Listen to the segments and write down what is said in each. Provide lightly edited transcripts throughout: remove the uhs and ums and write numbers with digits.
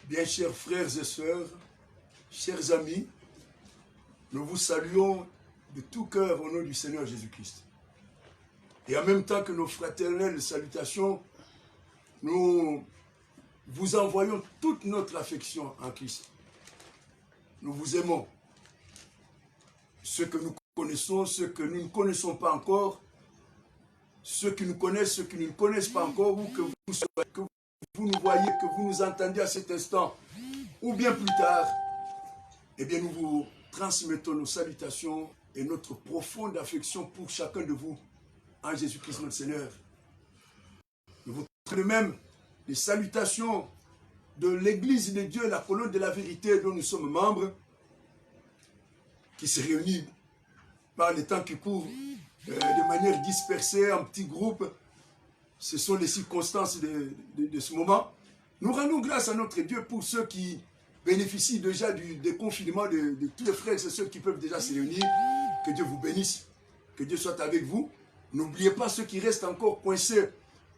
Bien, chers frères et sœurs, chers amis, nous vous saluons de tout cœur au nom du Seigneur Jésus-Christ. Et en même temps que nos fraternelles salutations, nous vous envoyons toute notre affection en Christ. Nous vous aimons. Ceux que nous connaissons, ceux que nous ne connaissons pas encore, ceux qui nous connaissent, ceux qui ne nous connaissent pas encore, ou que vous nous voyez, que vous nous entendiez à cet instant, ou bien plus tard, eh bien nous vous transmettons nos salutations et notre profonde affection pour chacun de vous, en Jésus-Christ notre Seigneur. Nous vous transmettons même les salutations de l'Église de Dieu, la colonne de la vérité dont nous sommes membres, qui se réunit par les temps qui courent de manière dispersée, en petits groupes. Ce sont les circonstances de ce moment. Nous rendons grâce à notre Dieu pour ceux qui bénéficient déjà du déconfinement de tous les frères et ceux qui peuvent déjà se réunir. Que Dieu vous bénisse, que Dieu soit avec vous. N'oubliez pas ceux qui restent encore coincés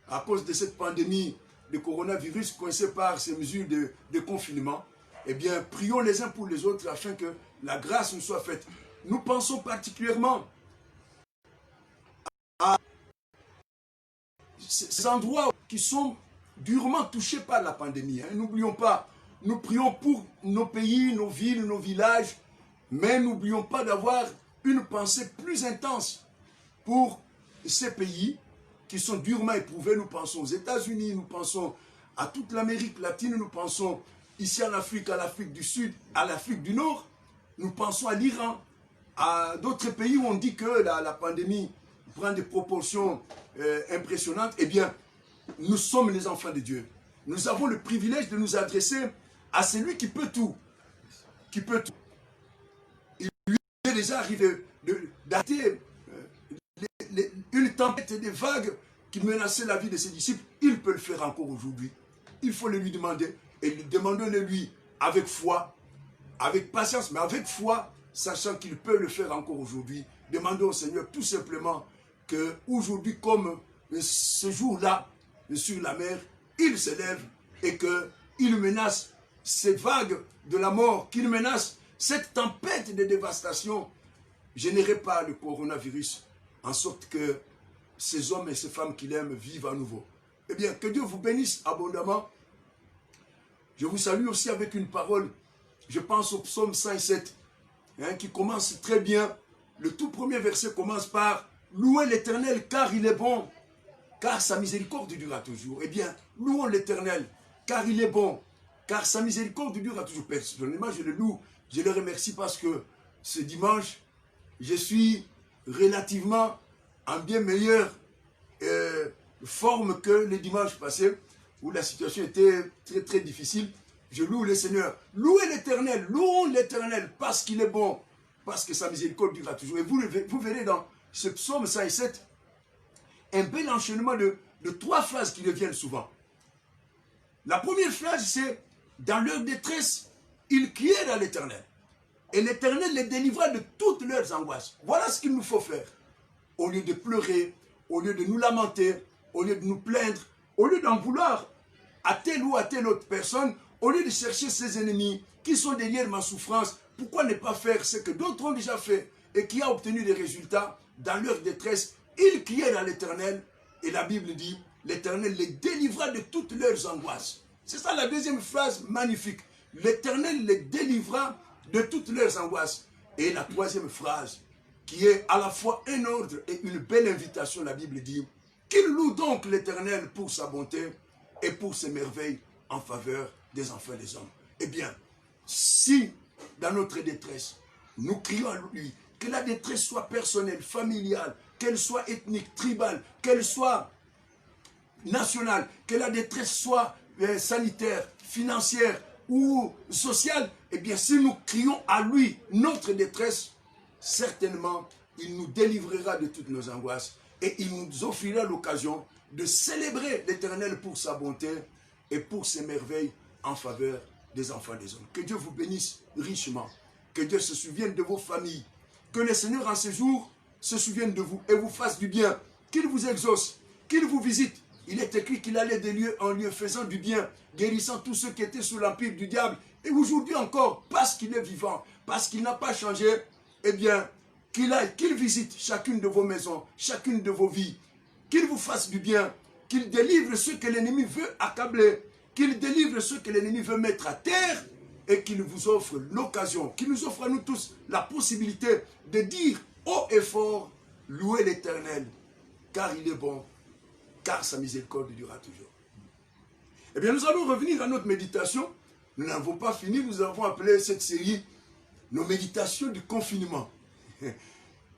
à cause de cette pandémie de coronavirus, coincés par ces mesures de confinement. Eh bien, prions les uns pour les autres afin que la grâce nous soit faite. Nous pensons particulièrement à ces endroits qui sont durement touchés par la pandémie. N'oublions pas, nous prions pour nos pays, nos villes, nos villages, mais n'oublions pas d'avoir une pensée plus intense pour ces pays qui sont durement éprouvés. Nous pensons aux États-Unis, nous pensons à toute l'Amérique latine, nous pensons ici en Afrique, à l'Afrique du Sud, à l'Afrique du Nord, nous pensons à l'Iran, à d'autres pays où on dit que la pandémie prend des proportions impressionnantes. Eh bien, nous sommes les enfants de Dieu. Nous avons le privilège de nous adresser à celui qui peut tout. Qui peut tout. Il lui est déjà arrivé d'arrêter une tempête et des vagues qui menaçaient la vie de ses disciples. Il peut le faire encore aujourd'hui. Il faut le lui demander. Et demandons-le lui avec foi, avec patience, mais avec foi, sachant qu'il peut le faire encore aujourd'hui. Demandons au Seigneur tout simplement qu'aujourd'hui, comme ce jour-là, sur la mer, il s'élève et qu'il menace ces vagues de la mort, qu'il menace cette tempête de dévastation générée par le coronavirus, en sorte que ces hommes et ces femmes qu'il aime vivent à nouveau. Eh bien, que Dieu vous bénisse abondamment. Je vous salue aussi avec une parole, je pense au psaume 107, qui commence très bien. Le tout premier verset commence par « Louez l'Éternel car il est bon, car sa miséricorde durera toujours ». Eh bien, louons l'Éternel car il est bon, car sa miséricorde durera toujours. Personnellement, je le loue, je le remercie parce que ce dimanche, je suis relativement en bien meilleure forme que le dimanche passé, où la situation était très très difficile. Je loue le Seigneur. Louez l'Éternel, louons l'Éternel parce qu'il est bon, parce que sa miséricorde durera toujours. Et vous verrez dans ce psaume 107 un bel enchaînement de 3 phrases qui reviennent souvent. La première phrase, c'est « Dans leur détresse, ils crièrent à l'Éternel. Et l'Éternel les délivra de toutes leurs angoisses. » Voilà ce qu'il nous faut faire. Au lieu de pleurer, au lieu de nous lamenter, au lieu de nous plaindre, au lieu d'en vouloir à telle ou à telle autre personne, au lieu de chercher ses ennemis qui sont derrière ma souffrance, pourquoi ne pas faire ce que d'autres ont déjà fait et qui a obtenu des résultats dans leur détresse? Ils crièrent à l'Éternel et la Bible dit, l'Éternel les délivra de toutes leurs angoisses. C'est ça la deuxième phrase magnifique. L'Éternel les délivra de toutes leurs angoisses. Et la troisième phrase, qui est à la fois un ordre et une belle invitation, la Bible dit, qu'il loue donc l'Éternel pour sa bonté et pour ses merveilles en faveur des enfants des hommes. Eh bien, si dans notre détresse, nous crions à lui, que la détresse soit personnelle, familiale, qu'elle soit ethnique, tribale, qu'elle soit nationale, que la détresse soit sanitaire, financière ou sociale, eh bien, si nous crions à lui notre détresse, certainement, il nous délivrera de toutes nos angoisses et il nous offrira l'occasion de célébrer l'Éternel pour sa bonté et pour ses merveilles en faveur des enfants des hommes. Que Dieu vous bénisse richement, que Dieu se souvienne de vos familles, que le Seigneur en ce jour se souvienne de vous et vous fasse du bien, qu'il vous exauce, qu'il vous visite Il est écrit qu'il allait de lieu en lieu faisant du bien, guérissant tous ceux qui étaient sous l'empire du diable. Et aujourd'hui encore, parce qu'il est vivant, parce qu'il n'a pas changé, eh bien, qu'il visite chacune de vos maisons, chacune de vos vies, qu'il vous fasse du bien, qu'il délivre ceux que l'ennemi veut accabler, qu'il délivre ceux que l'ennemi veut mettre à terre, et qu'il vous offre l'occasion, qu'il nous offre à nous tous la possibilité de dire haut et fort, louez l'Éternel, car il est bon, car sa miséricorde durera toujours. Eh bien, nous allons revenir à notre méditation. Nous n'avons pas fini, nous avons appelé cette série nos méditations du confinement.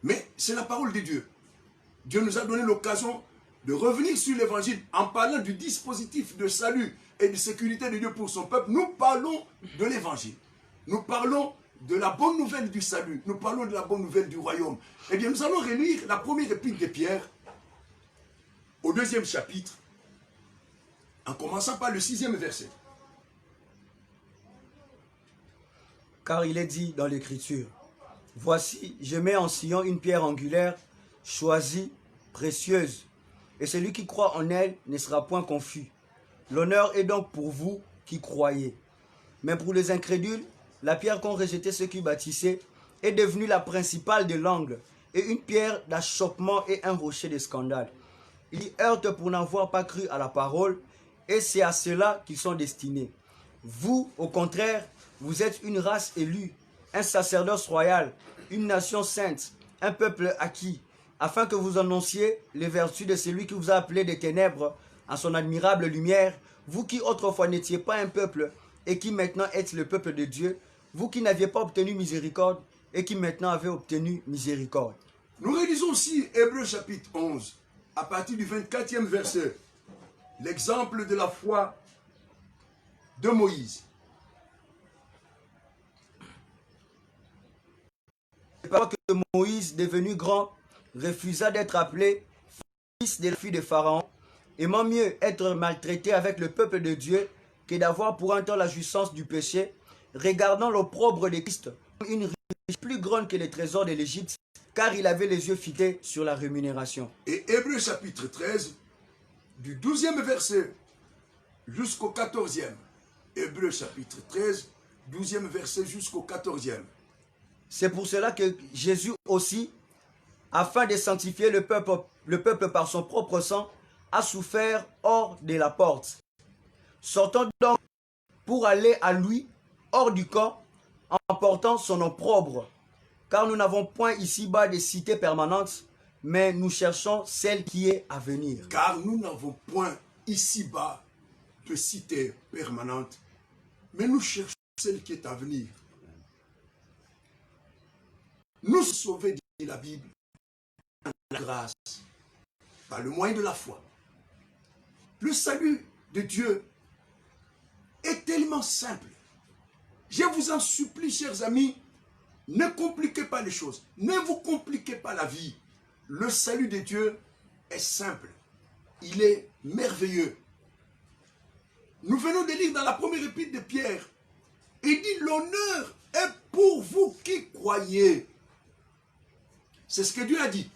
Mais c'est la parole de Dieu. Dieu nous a donné l'occasion de revenir sur l'évangile en parlant du dispositif de salut et de sécurité de Dieu pour son peuple. Nous parlons de l'évangile. Nous parlons de la bonne nouvelle du salut. Nous parlons de la bonne nouvelle du royaume. Eh bien, nous allons relire la première épître de Pierre au 2e chapitre, en commençant par le 6e verset. Car il est dit dans l'Écriture, « Voici, je mets en Sion une pierre angulaire, choisie, précieuse, et celui qui croit en elle ne sera point confus. L'honneur est donc pour vous qui croyez. Mais pour les incrédules, la pierre qu'ont rejeté ceux qui bâtissaient est devenue la principale de l'angle, et une pierre d'achoppement et un rocher de scandale. Ils y heurtent pour n'avoir pas cru à la parole, et c'est à cela qu'ils sont destinés. Vous, au contraire, vous êtes une race élue, un sacerdoce royal, une nation sainte, un peuple acquis, afin que vous annonciez les vertus de celui qui vous a appelé des ténèbres à son admirable lumière, vous qui autrefois n'étiez pas un peuple et qui maintenant êtes le peuple de Dieu, vous qui n'aviez pas obtenu miséricorde et qui maintenant avez obtenu miséricorde. Nous réalisons aussi Hébreux chapitre 11, à partir du 24e verset, l'exemple de la foi de Moïse. C'est pas que Moïse, devenu grand, refusa d'être appelé fils de la fille de Pharaon, aimant mieux être maltraité avec le peuple de Dieu que d'avoir pour un temps la jouissance du péché, regardant l'opprobre de Christ comme une richesse plus grande que les trésors de l'Égypte, car il avait les yeux fixés sur la rémunération. Et Hébreux chapitre 13, du 12e verset jusqu'au 14e. Hébreux chapitre 13, 12e verset jusqu'au 14e. C'est pour cela que Jésus aussi, afin de sanctifier le peuple par son propre sang, a souffert hors de la porte. Sortant donc pour aller à lui, hors du camp, en portant son opprobre. Car nous n'avons point ici-bas de cité permanente, mais nous cherchons celle qui est à venir. Car nous n'avons point ici-bas de cité permanente, mais nous cherchons celle qui est à venir. Nous sauver, dit la Bible, par la grâce, par le moyen de la foi. Le salut de Dieu est tellement simple. Je vous en supplie, chers amis, ne compliquez pas les choses. Ne vous compliquez pas la vie. Le salut de Dieu est simple. Il est merveilleux. Nous venons de lire dans la première épître de Pierre. Il dit, l'honneur est pour vous qui croyez. C'est ce que Dieu a dit.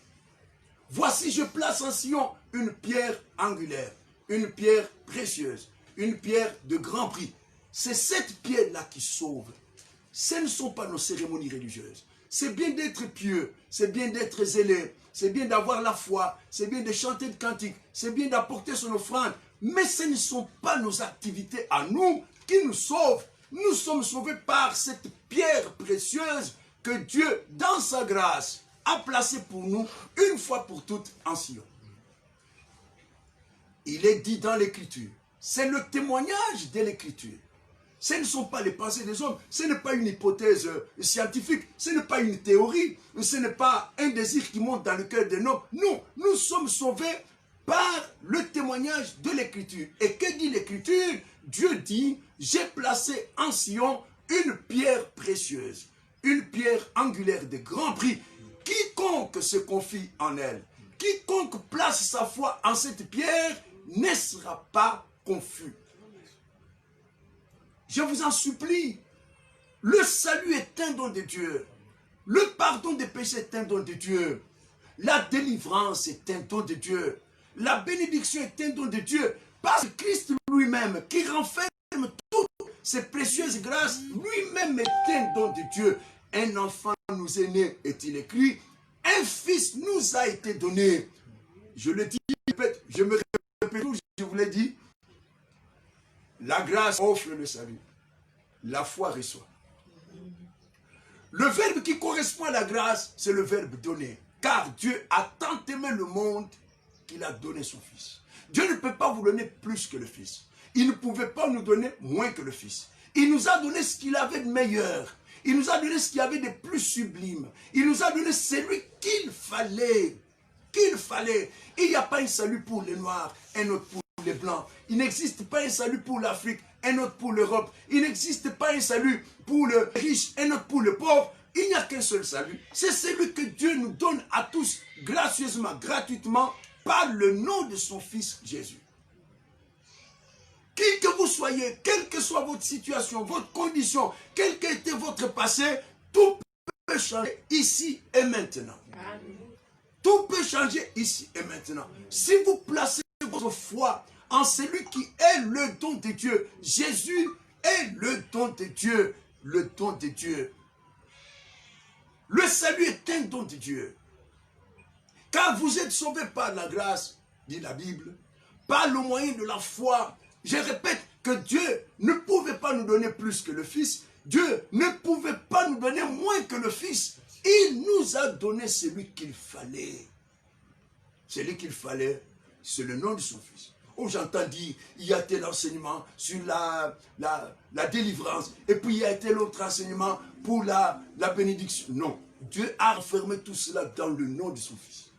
Voici, je place en Sion une pierre angulaire, une pierre précieuse, une pierre de grand prix. C'est cette pierre-là qui sauve. Ce ne sont pas nos cérémonies religieuses. C'est bien d'être pieux, c'est bien d'être zélé, c'est bien d'avoir la foi, c'est bien de chanter de cantiques, c'est bien d'apporter son offrande. Mais ce ne sont pas nos activités à nous qui nous sauvent. Nous sommes sauvés par cette pierre précieuse que Dieu, dans sa grâce, a placée pour nous, une fois pour toutes, en Sion. Il est dit dans l'Écriture, c'est le témoignage de l'Écriture. Ce ne sont pas les pensées des hommes, ce n'est pas une hypothèse scientifique, ce n'est pas une théorie, ce n'est pas un désir qui monte dans le cœur d'un homme. Non, nous sommes sauvés par le témoignage de l'Écriture. Et que dit l'Écriture? Dieu dit, j'ai placé en Sion une pierre précieuse, une pierre angulaire de grand prix. Quiconque se confie en elle, quiconque place sa foi en cette pierre, ne sera pas confus. Je vous en supplie, le salut est un don de Dieu. Le pardon des péchés est un don de Dieu. La délivrance est un don de Dieu. La bénédiction est un don de Dieu. Parce que Christ lui-même, qui renferme toutes ces précieuses grâces, lui-même est un don de Dieu. Un enfant nous est né, est-il écrit. Un fils nous a été donné. Je le dis, je me répète toujours, je vous l'ai dit. La grâce offre le salut. La foi reçoit. Le verbe qui correspond à la grâce, c'est le verbe donner. Car Dieu a tant aimé le monde qu'il a donné son Fils. Dieu ne peut pas vous donner plus que le Fils. Il ne pouvait pas nous donner moins que le Fils. Il nous a donné ce qu'il avait de meilleur. Il nous a donné ce qu'il y avait de plus sublime. Il nous a donné celui qu'il fallait. Il n'y a pas un salut pour les Noirs, un autre pour les Blancs. Il n'existe pas un salut pour l'Afrique, un autre pour l'Europe. Il n'existe pas un salut pour le riche, un autre pour le pauvre. Il n'y a qu'un seul salut. C'est celui que Dieu nous donne à tous, gracieusement, gratuitement, par le nom de son Fils Jésus. Qui que vous soyez, quelle que soit votre situation, votre condition, quel qu'ait été votre passé, tout peut changer ici et maintenant. Tout peut changer ici et maintenant. Si vous placez votre foi en celui qui est le don de Dieu, Jésus est le don de Dieu, le don de Dieu. Le salut est un don de Dieu. Car vous êtes sauvés par la grâce, dit la Bible, par le moyen de la foi. Je répète que Dieu ne pouvait pas nous donner plus que le Fils. Dieu ne pouvait pas nous donner moins que le Fils. Il nous a donné celui qu'il fallait. Celui qu'il fallait, c'est le nom de son Fils. Oh, j'entends dire, il y a tel enseignement sur la délivrance, et puis il y a tel autre enseignement pour la bénédiction. Non, Dieu a enfermé tout cela dans le nom de son Fils.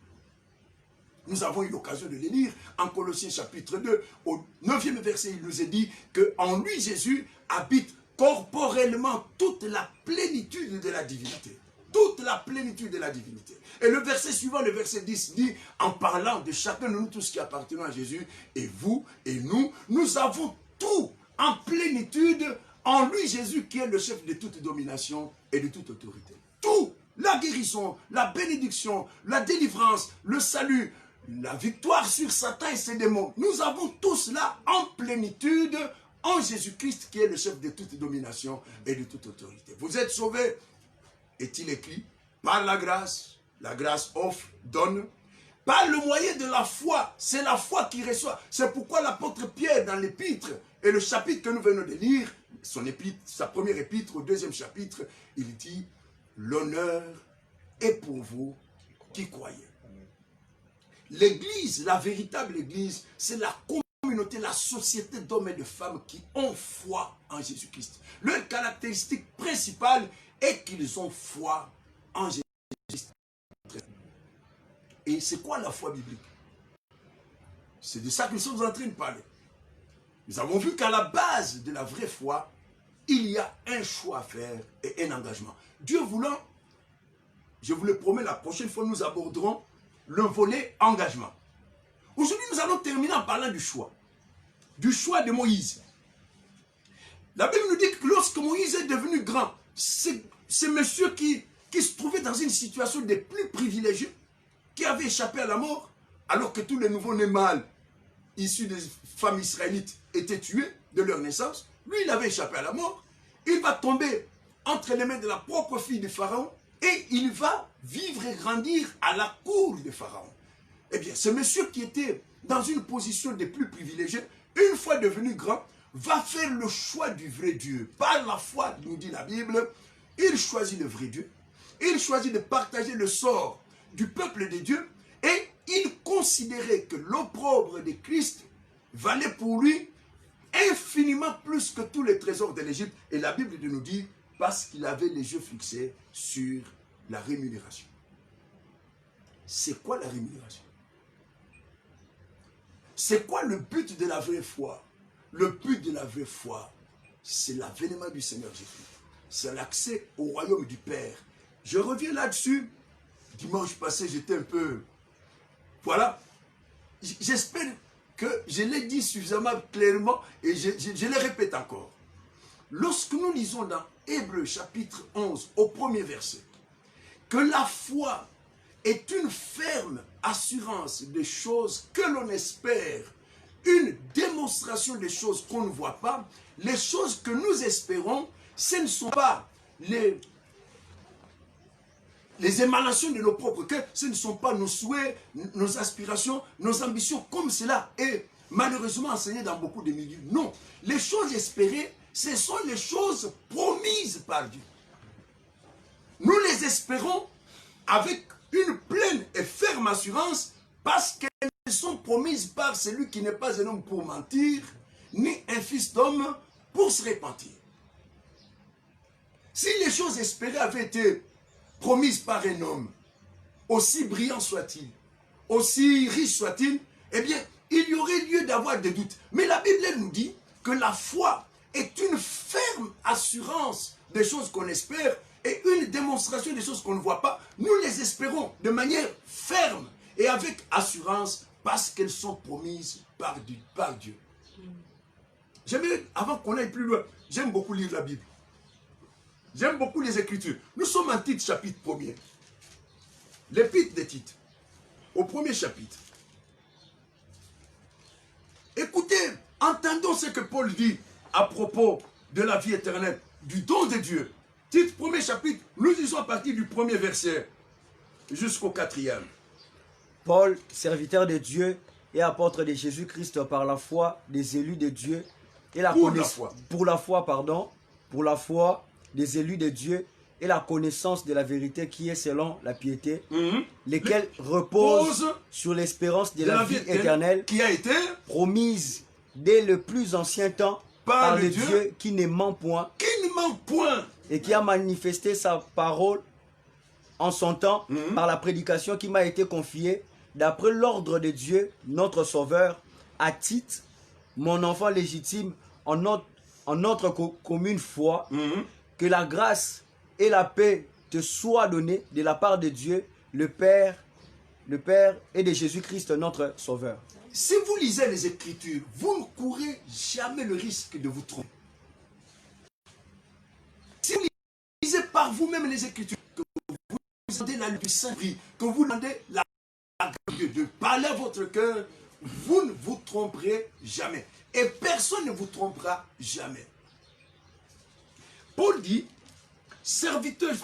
Nous avons eu l'occasion de les lire en Colossiens chapitre 2, au 9e verset, il nous est dit qu'en lui, Jésus, habite corporellement toute la plénitude de la divinité. Toute la plénitude de la divinité. Et le verset suivant, le verset 10, dit, en parlant de chacun de nous tous qui appartenons à Jésus, et vous et nous, nous avons tout en plénitude en lui, Jésus, qui est le chef de toute domination et de toute autorité. Tout, la guérison, la bénédiction, la délivrance, le salut, la victoire sur Satan et ses démons. Nous avons tout cela en plénitude en Jésus-Christ, qui est le chef de toute domination et de toute autorité. Vous êtes sauvés, est-il écrit, par la grâce offre, donne, par le moyen de la foi, c'est la foi qui reçoit. C'est pourquoi l'apôtre Pierre, dans l'épître, et le chapitre que nous venons de lire, son épître, sa première épître, au 2e chapitre, il dit, l'honneur est pour vous qui croyez. L'église, la véritable église, c'est la communauté, la société d'hommes et de femmes qui ont foi en Jésus-Christ. Leur caractéristique principale est qu'ils ont foi en Jésus-Christ. Et c'est quoi la foi biblique? C'est de ça que nous sommes en train de parler. Nous avons vu qu'à la base de la vraie foi, il y a un choix à faire et un engagement. Dieu voulant, je vous le promets, la prochaine fois nous aborderons le volet engagement. Aujourd'hui, nous allons terminer en parlant du choix de Moïse. La Bible nous dit que lorsque Moïse est devenu grand, c'est monsieur qui se trouvait dans une situation des plus privilégiés, qui avait échappé à la mort, alors que tous les nouveaux-nés mâles issus des femmes israélites étaient tués de leur naissance. Lui, il avait échappé à la mort. Il va tomber entre les mains de la propre fille de Pharaon et il va vivre et grandir à la cour de Pharaon. Eh bien, ce monsieur qui était dans une position des plus privilégiés, une fois devenu grand, va faire le choix du vrai Dieu. Par la foi, nous dit la Bible, il choisit le vrai Dieu. Il choisit de partager le sort du peuple de Dieu et il considérait que l'opprobre de Christ valait pour lui infiniment plus que tous les trésors de l'Égypte. Et la Bible nous dit, parce qu'il avait les yeux fixés sur la rémunération. C'est quoi la rémunération? C'est quoi le but de la vraie foi? Le but de la vraie foi, c'est l'avènement du Seigneur Jésus. C'est l'accès au royaume du Père. Je reviens là-dessus. Dimanche passé, j'étais un peu... Voilà. J'espère que je l'ai dit suffisamment clairement et je le répète encore. Lorsque nous lisons dans Hébreux chapitre 11 au premier verset, que la foi est une ferme assurance des choses que l'on espère, une démonstration des choses qu'on ne voit pas. Les choses que nous espérons, ce ne sont pas les émanations de nos propres cœurs, ce ne sont pas nos souhaits, nos aspirations, nos ambitions, comme cela est malheureusement enseigné dans beaucoup de milieux. Non, les choses espérées, ce sont les choses promises par Dieu. Nous les espérons avec une pleine et ferme assurance parce qu'elles sont promises par celui qui n'est pas un homme pour mentir, ni un fils d'homme pour se repentir. Si les choses espérées avaient été promises par un homme, aussi brillant soit-il, aussi riche soit-il, eh bien, il y aurait lieu d'avoir des doutes. Mais la Bible elle nous dit que la foi est une ferme assurance des choses qu'on espère et une démonstration des choses qu'on ne voit pas. Nous les espérons de manière ferme et avec assurance parce qu'elles sont promises par Dieu. J'aimerais, avant qu'on aille plus loin, j'aime beaucoup lire la Bible. J'aime beaucoup les Écritures. Nous sommes en Tite, chapitre 1er. L'épître de Tite, au premier chapitre. Écoutez, entendons ce que Paul dit à propos de la vie éternelle, du don de Dieu. Tite, premier chapitre, nous lisons à partir du premier verset jusqu'au 4e. Paul, serviteur de Dieu et apôtre de Jésus-Christ par la foi des élus de Dieu et la pour la foi des élus de Dieu et la connaissance de la vérité qui est selon la piété, lesquels reposent sur l'espérance de la vie éternelle qui a été promise dès le plus ancien temps par le Dieu qui ne ment point, et qui a manifesté sa parole en son temps par la prédication qui m'a été confiée d'après l'ordre de Dieu, notre Sauveur, à Tite, mon enfant légitime en notre commune foi, que la grâce et la paix te soient données de la part de Dieu, le Père et de Jésus-Christ, notre Sauveur. Si vous lisez les Écritures, vous ne courez jamais le risque de vous tromper. Si vous lisez par vous-même les Écritures, que vous demandez la lumière du Saint-Esprit, que vous demandez la grâce de Dieu, parler à votre cœur, vous ne vous tromperez jamais. Et personne ne vous trompera jamais. Paul dit,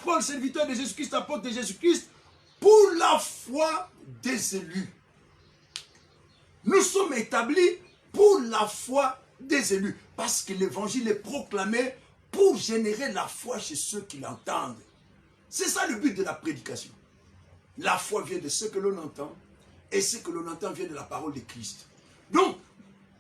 Paul, serviteur de Jésus-Christ, apôtre de Jésus-Christ, pour la foi des élus. Nous sommes établis pour la foi des élus. Parce que l'évangile est proclamé pour générer la foi chez ceux qui l'entendent. C'est ça le but de la prédication. La foi vient de ce que l'on entend, et ce que l'on entend vient de la parole de Christ. Donc,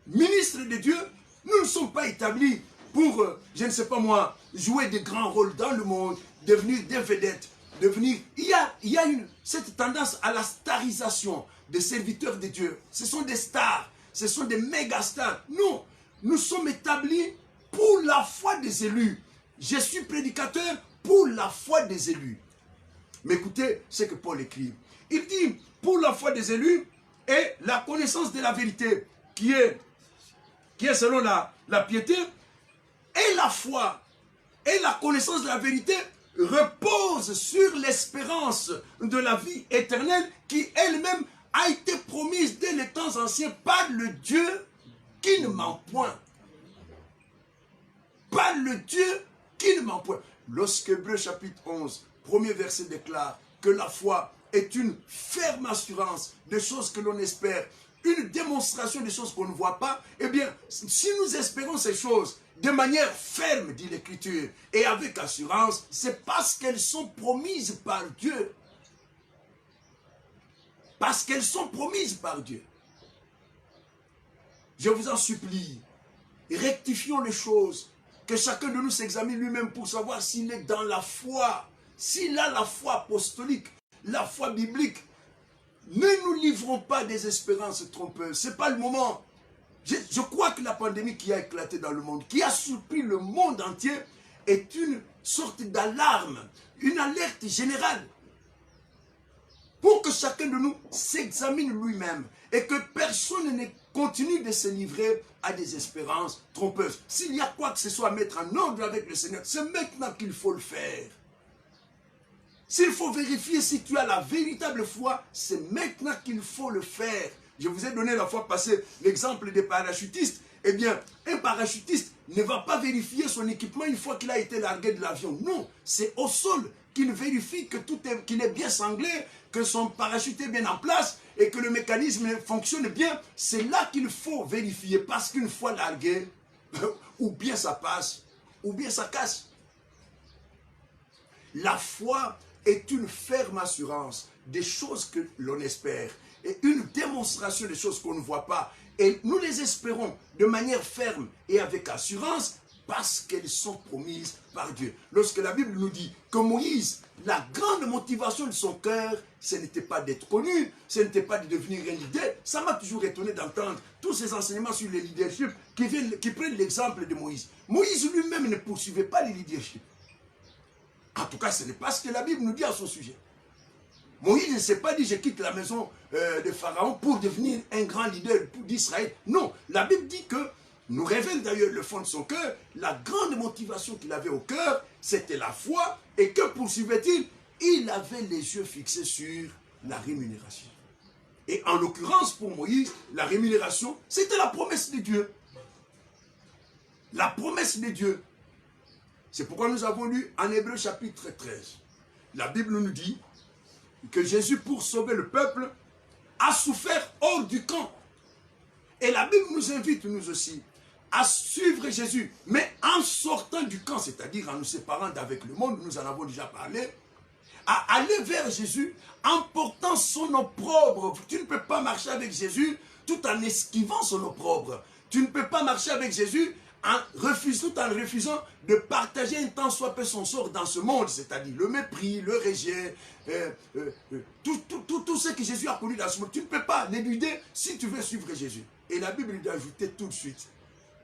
ministres de Dieu, nous ne sommes pas établis pour, je ne sais pas moi, jouer de grands rôles dans le monde, devenir des vedettes, devenir... Il y a cette tendance à la starisation des serviteurs de Dieu. Ce sont des stars, ce sont des méga stars. Non, nous sommes établis pour la foi des élus. Je suis prédicateur pour la foi des élus. Mais écoutez ce que Paul écrit. Il dit, pour la foi des élus et la connaissance de la vérité qui est selon la piété, et la foi et la connaissance de la vérité reposent sur l'espérance de la vie éternelle qui elle-même a été promise dès les temps anciens par le Dieu qui ne ment point. Par le Dieu qui ne ment point. Lorsque Hébreux chapitre 11, premier verset déclare que la foi est une ferme assurance des choses que l'on espère, une démonstration des choses qu'on ne voit pas, eh bien, si nous espérons ces choses de manière ferme, dit l'Écriture, et avec assurance, c'est parce qu'elles sont promises par Dieu. Parce qu'elles sont promises par Dieu. Je vous en supplie, rectifions les choses, que chacun de nous s'examine lui-même pour savoir s'il est dans la foi, s'il a la foi apostolique, la foi biblique. Ne nous livrons pas des espérances trompeuses, ce n'est pas le moment. Je crois que la pandémie qui a éclaté dans le monde, qui a surpris le monde entier, est une sorte d'alarme, une alerte générale. Pour que chacun de nous s'examine lui-même et que personne ne continue de se livrer à des espérances trompeuses. S'il y a quoi que ce soit à mettre en ordre avec le Seigneur, c'est maintenant qu'il faut le faire. S'il faut vérifier si tu as la véritable foi, c'est maintenant qu'il faut le faire. Je vous ai donné la fois passée l'exemple des parachutistes. Eh bien, un parachutiste ne va pas vérifier son équipement une fois qu'il a été largué de l'avion. Non, c'est au sol qu'il vérifie que qu'il est bien sanglé, que son parachute est bien en place et que le mécanisme fonctionne bien. C'est là qu'il faut vérifier parce qu'une fois largué, ou bien ça passe, ou bien ça casse. La foi est une ferme assurance des choses que l'on espère et une démonstration des choses qu'on ne voit pas. Et nous les espérons de manière ferme et avec assurance parce qu'elles sont promises par Dieu. Lorsque la Bible nous dit que Moïse, la grande motivation de son cœur, ce n'était pas d'être connu, ce n'était pas de devenir un leader. Ça m'a toujours étonné d'entendre tous ces enseignements sur le leadership qui prennent l'exemple de Moïse. Moïse lui-même ne poursuivait pas le leadership. En tout cas, ce n'est pas ce que la Bible nous dit à son sujet. Moïse ne s'est pas dit, je quitte la maison de Pharaon pour devenir un grand leader d'Israël. Non, la Bible dit que, nous révèle d'ailleurs le fond de son cœur, la grande motivation qu'il avait au cœur, c'était la foi. Et que poursuivait-il? Il avait les yeux fixés sur la rémunération. Et en l'occurrence, pour Moïse, la rémunération, c'était la promesse de Dieu. La promesse de Dieu. C'est pourquoi nous avons lu en Hébreux chapitre 13. La Bible nous dit que Jésus, pour sauver le peuple, a souffert hors du camp. Et la Bible nous invite, nous aussi, à suivre Jésus, mais en sortant du camp, c'est-à-dire en nous séparant d'avec le monde, nous en avons déjà parlé, à aller vers Jésus en portant son opprobre. Tu ne peux pas marcher avec Jésus tout en esquivant son opprobre. Tu ne peux pas marcher avec Jésus tout en refusant de partager un tant soit peu son sort dans ce monde, c'est-à-dire le mépris, le rejet, tout ce que Jésus a connu dans ce monde. Tu ne peux pas l'éluder si tu veux suivre Jésus. Et la Bible lui a ajouté tout de suite,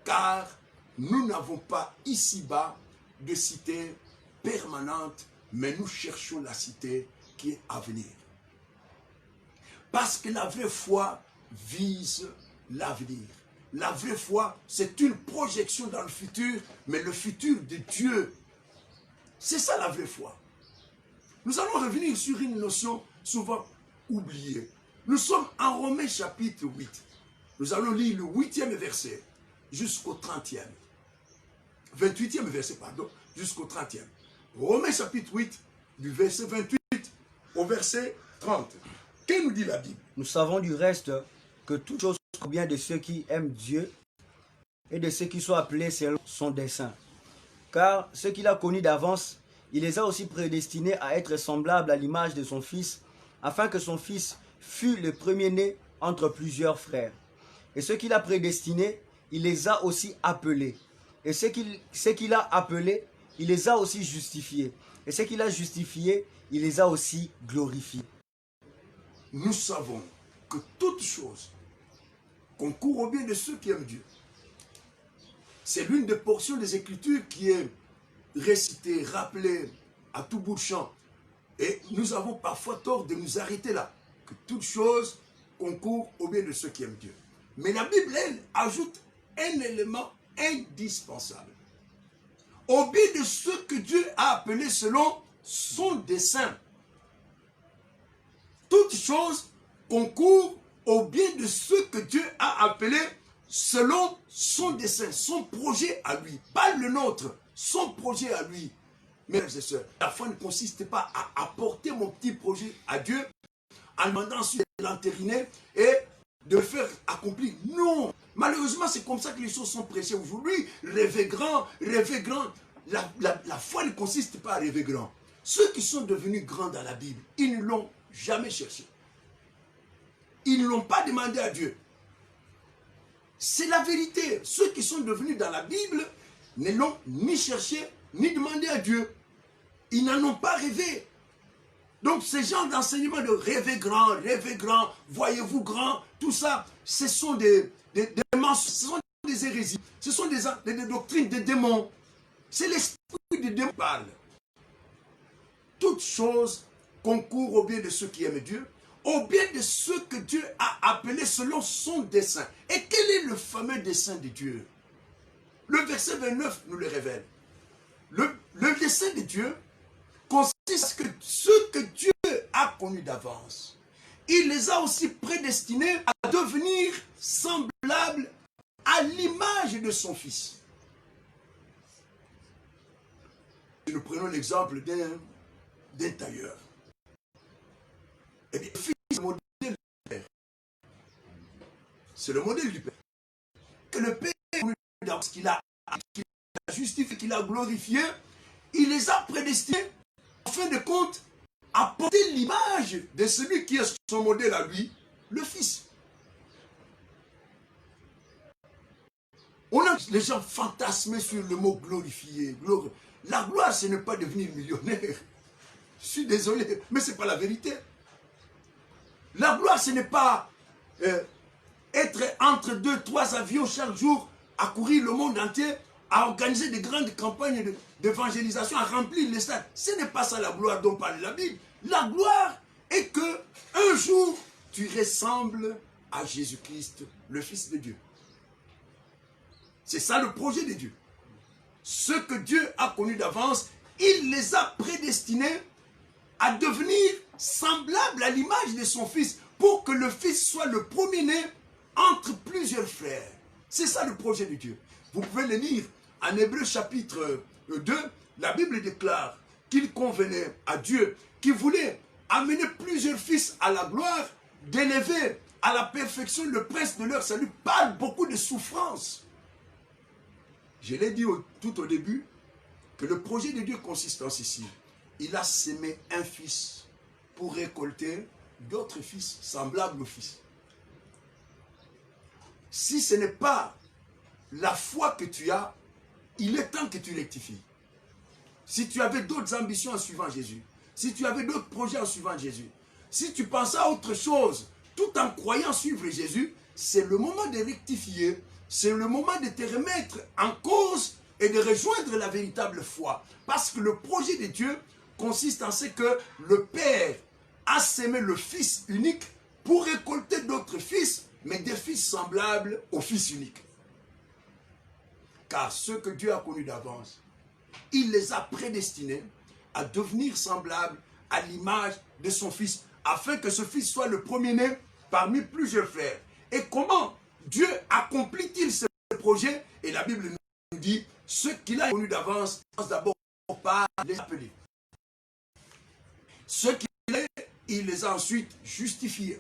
car nous n'avons pas ici-bas de cité permanente, mais nous cherchons la cité qui est à venir. Parce que la vraie foi vise l'avenir. La vraie foi, c'est une projection dans le futur, mais le futur de Dieu. C'est ça la vraie foi. Nous allons revenir sur une notion souvent oubliée. Nous sommes en Romains chapitre 8. Nous allons lire le 8e verset jusqu'au 30e. 28e verset, pardon, jusqu'au 30e. Romains chapitre 8, du verset 28 au verset 30. Que nous dit la Bible? Nous savons du reste que toute chose convient de ceux qui aiment Dieu et de ceux qui sont appelés selon son dessein. Car ceux qu'il a connus d'avance, il les a aussi prédestinés à être semblables à l'image de son Fils, afin que son Fils fût le premier-né entre plusieurs frères. Et ceux qu'il a prédestinés, il les a aussi appelés. Et ceux qu'il a appelés, il les a aussi justifiés. Et ceux qu'il a justifiés, il les a aussi glorifiés. Nous savons que toute chose concourt au bien de ceux qui aiment Dieu. C'est l'une des portions des Écritures qui est récitée, rappelée à tout bout de champ. Et nous avons parfois tort de nous arrêter là. Que toute chose concourt au bien de ceux qui aiment Dieu. Mais la Bible, elle, ajoute un élément indispensable. Au bien de ceux que Dieu a appelés selon son dessein. Toute chose concourt au bien de ceux que Dieu a appelés selon son dessein, son projet à lui. Pas le nôtre, son projet à lui. Mesdames et sœurs, la foi ne consiste pas à apporter mon petit projet à Dieu en demandant ensuite de l'entériner et de le faire accomplir. Non! Malheureusement, c'est comme ça que les choses sont prêchées aujourd'hui. Rêver grand, rêver grand. La foi ne consiste pas à rêver grand. Ceux qui sont devenus grands dans la Bible, ils ne l'ont jamais cherché. Ils ne l'ont pas demandé à Dieu. C'est la vérité. Ceux qui sont devenus dans la Bible ne l'ont ni cherché, ni demandé à Dieu. Ils n'en ont pas rêvé. Donc ces genres d'enseignement de rêver grand, voyez-vous grand, tout ça, ce sont des mensonges, ce sont des hérésies, ce sont des doctrines de démons. C'est l'esprit de démons qui parle. Toute chose concourt au bien de ceux qui aiment Dieu, au bien de ceux que Dieu a appelés selon son dessein. Et quel est le fameux dessein de Dieu? Le verset 29 nous le révèle. Le dessein de Dieu consiste C'est ce que Dieu a connu d'avance. Il les a aussi prédestinés à devenir semblables à l'image de son Fils. Nous prenons l'exemple d'un tailleur. Eh bien, le Fils est le modèle du Père. C'est le modèle du Père. Que le Père, qu'il a justifié, qu'il a glorifié, il les a prédestinés, en fin de compte, à porter l'image de celui qui est son modèle à lui, le Fils. On a les gens fantasmés sur le mot glorifié. La gloire, ce n'est pas devenir millionnaire. Je suis désolé, mais ce n'est pas la vérité. La gloire, ce n'est pas être entre 2-3 avions chaque jour, à courir le monde entier, à organiser des grandes campagnes d'évangélisation, à remplir les stades. Ce n'est pas ça la gloire dont parle la Bible. La gloire est que un jour, tu ressembles à Jésus-Christ, le Fils de Dieu. C'est ça le projet de Dieu. Ce que Dieu a connu d'avance, il les a prédestinés à devenir semblables à l'image de son Fils, pour que le Fils soit le premier-né entre plusieurs frères. C'est ça le projet de Dieu. Vous pouvez le lire en Hébreux chapitre 2, la Bible déclare qu'il convenait à Dieu, qui voulait amener plusieurs fils à la gloire, d'élever à la perfection le prince de leur salut par beaucoup de souffrances. Je l'ai dit tout au début, que le projet de Dieu consiste en ceci. Il a sémé un fils pour récolter d'autres fils semblables au fils. Si ce n'est pas la foi que tu as, il est temps que tu rectifies. Si tu avais d'autres ambitions en suivant Jésus, si tu avais d'autres projets en suivant Jésus, si tu pensais à autre chose tout en croyant suivre Jésus, c'est le moment de rectifier, c'est le moment de te remettre en cause et de rejoindre la véritable foi. Parce que le projet de Dieu consiste en ce que le Père a sémé le Fils unique pour récolter d'autres fils, mais des fils semblables au Fils unique. Car ceux que Dieu a connus d'avance, il les a prédestinés à devenir semblables à l'image de son Fils, afin que ce Fils soit le premier-né parmi plusieurs frères. Et comment Dieu accomplit-il ce projet? Et la Bible nous dit, ceux qu'il a connus d'avance, d'abord par les appeler. Ceux qu'il a, il les a ensuite justifiés.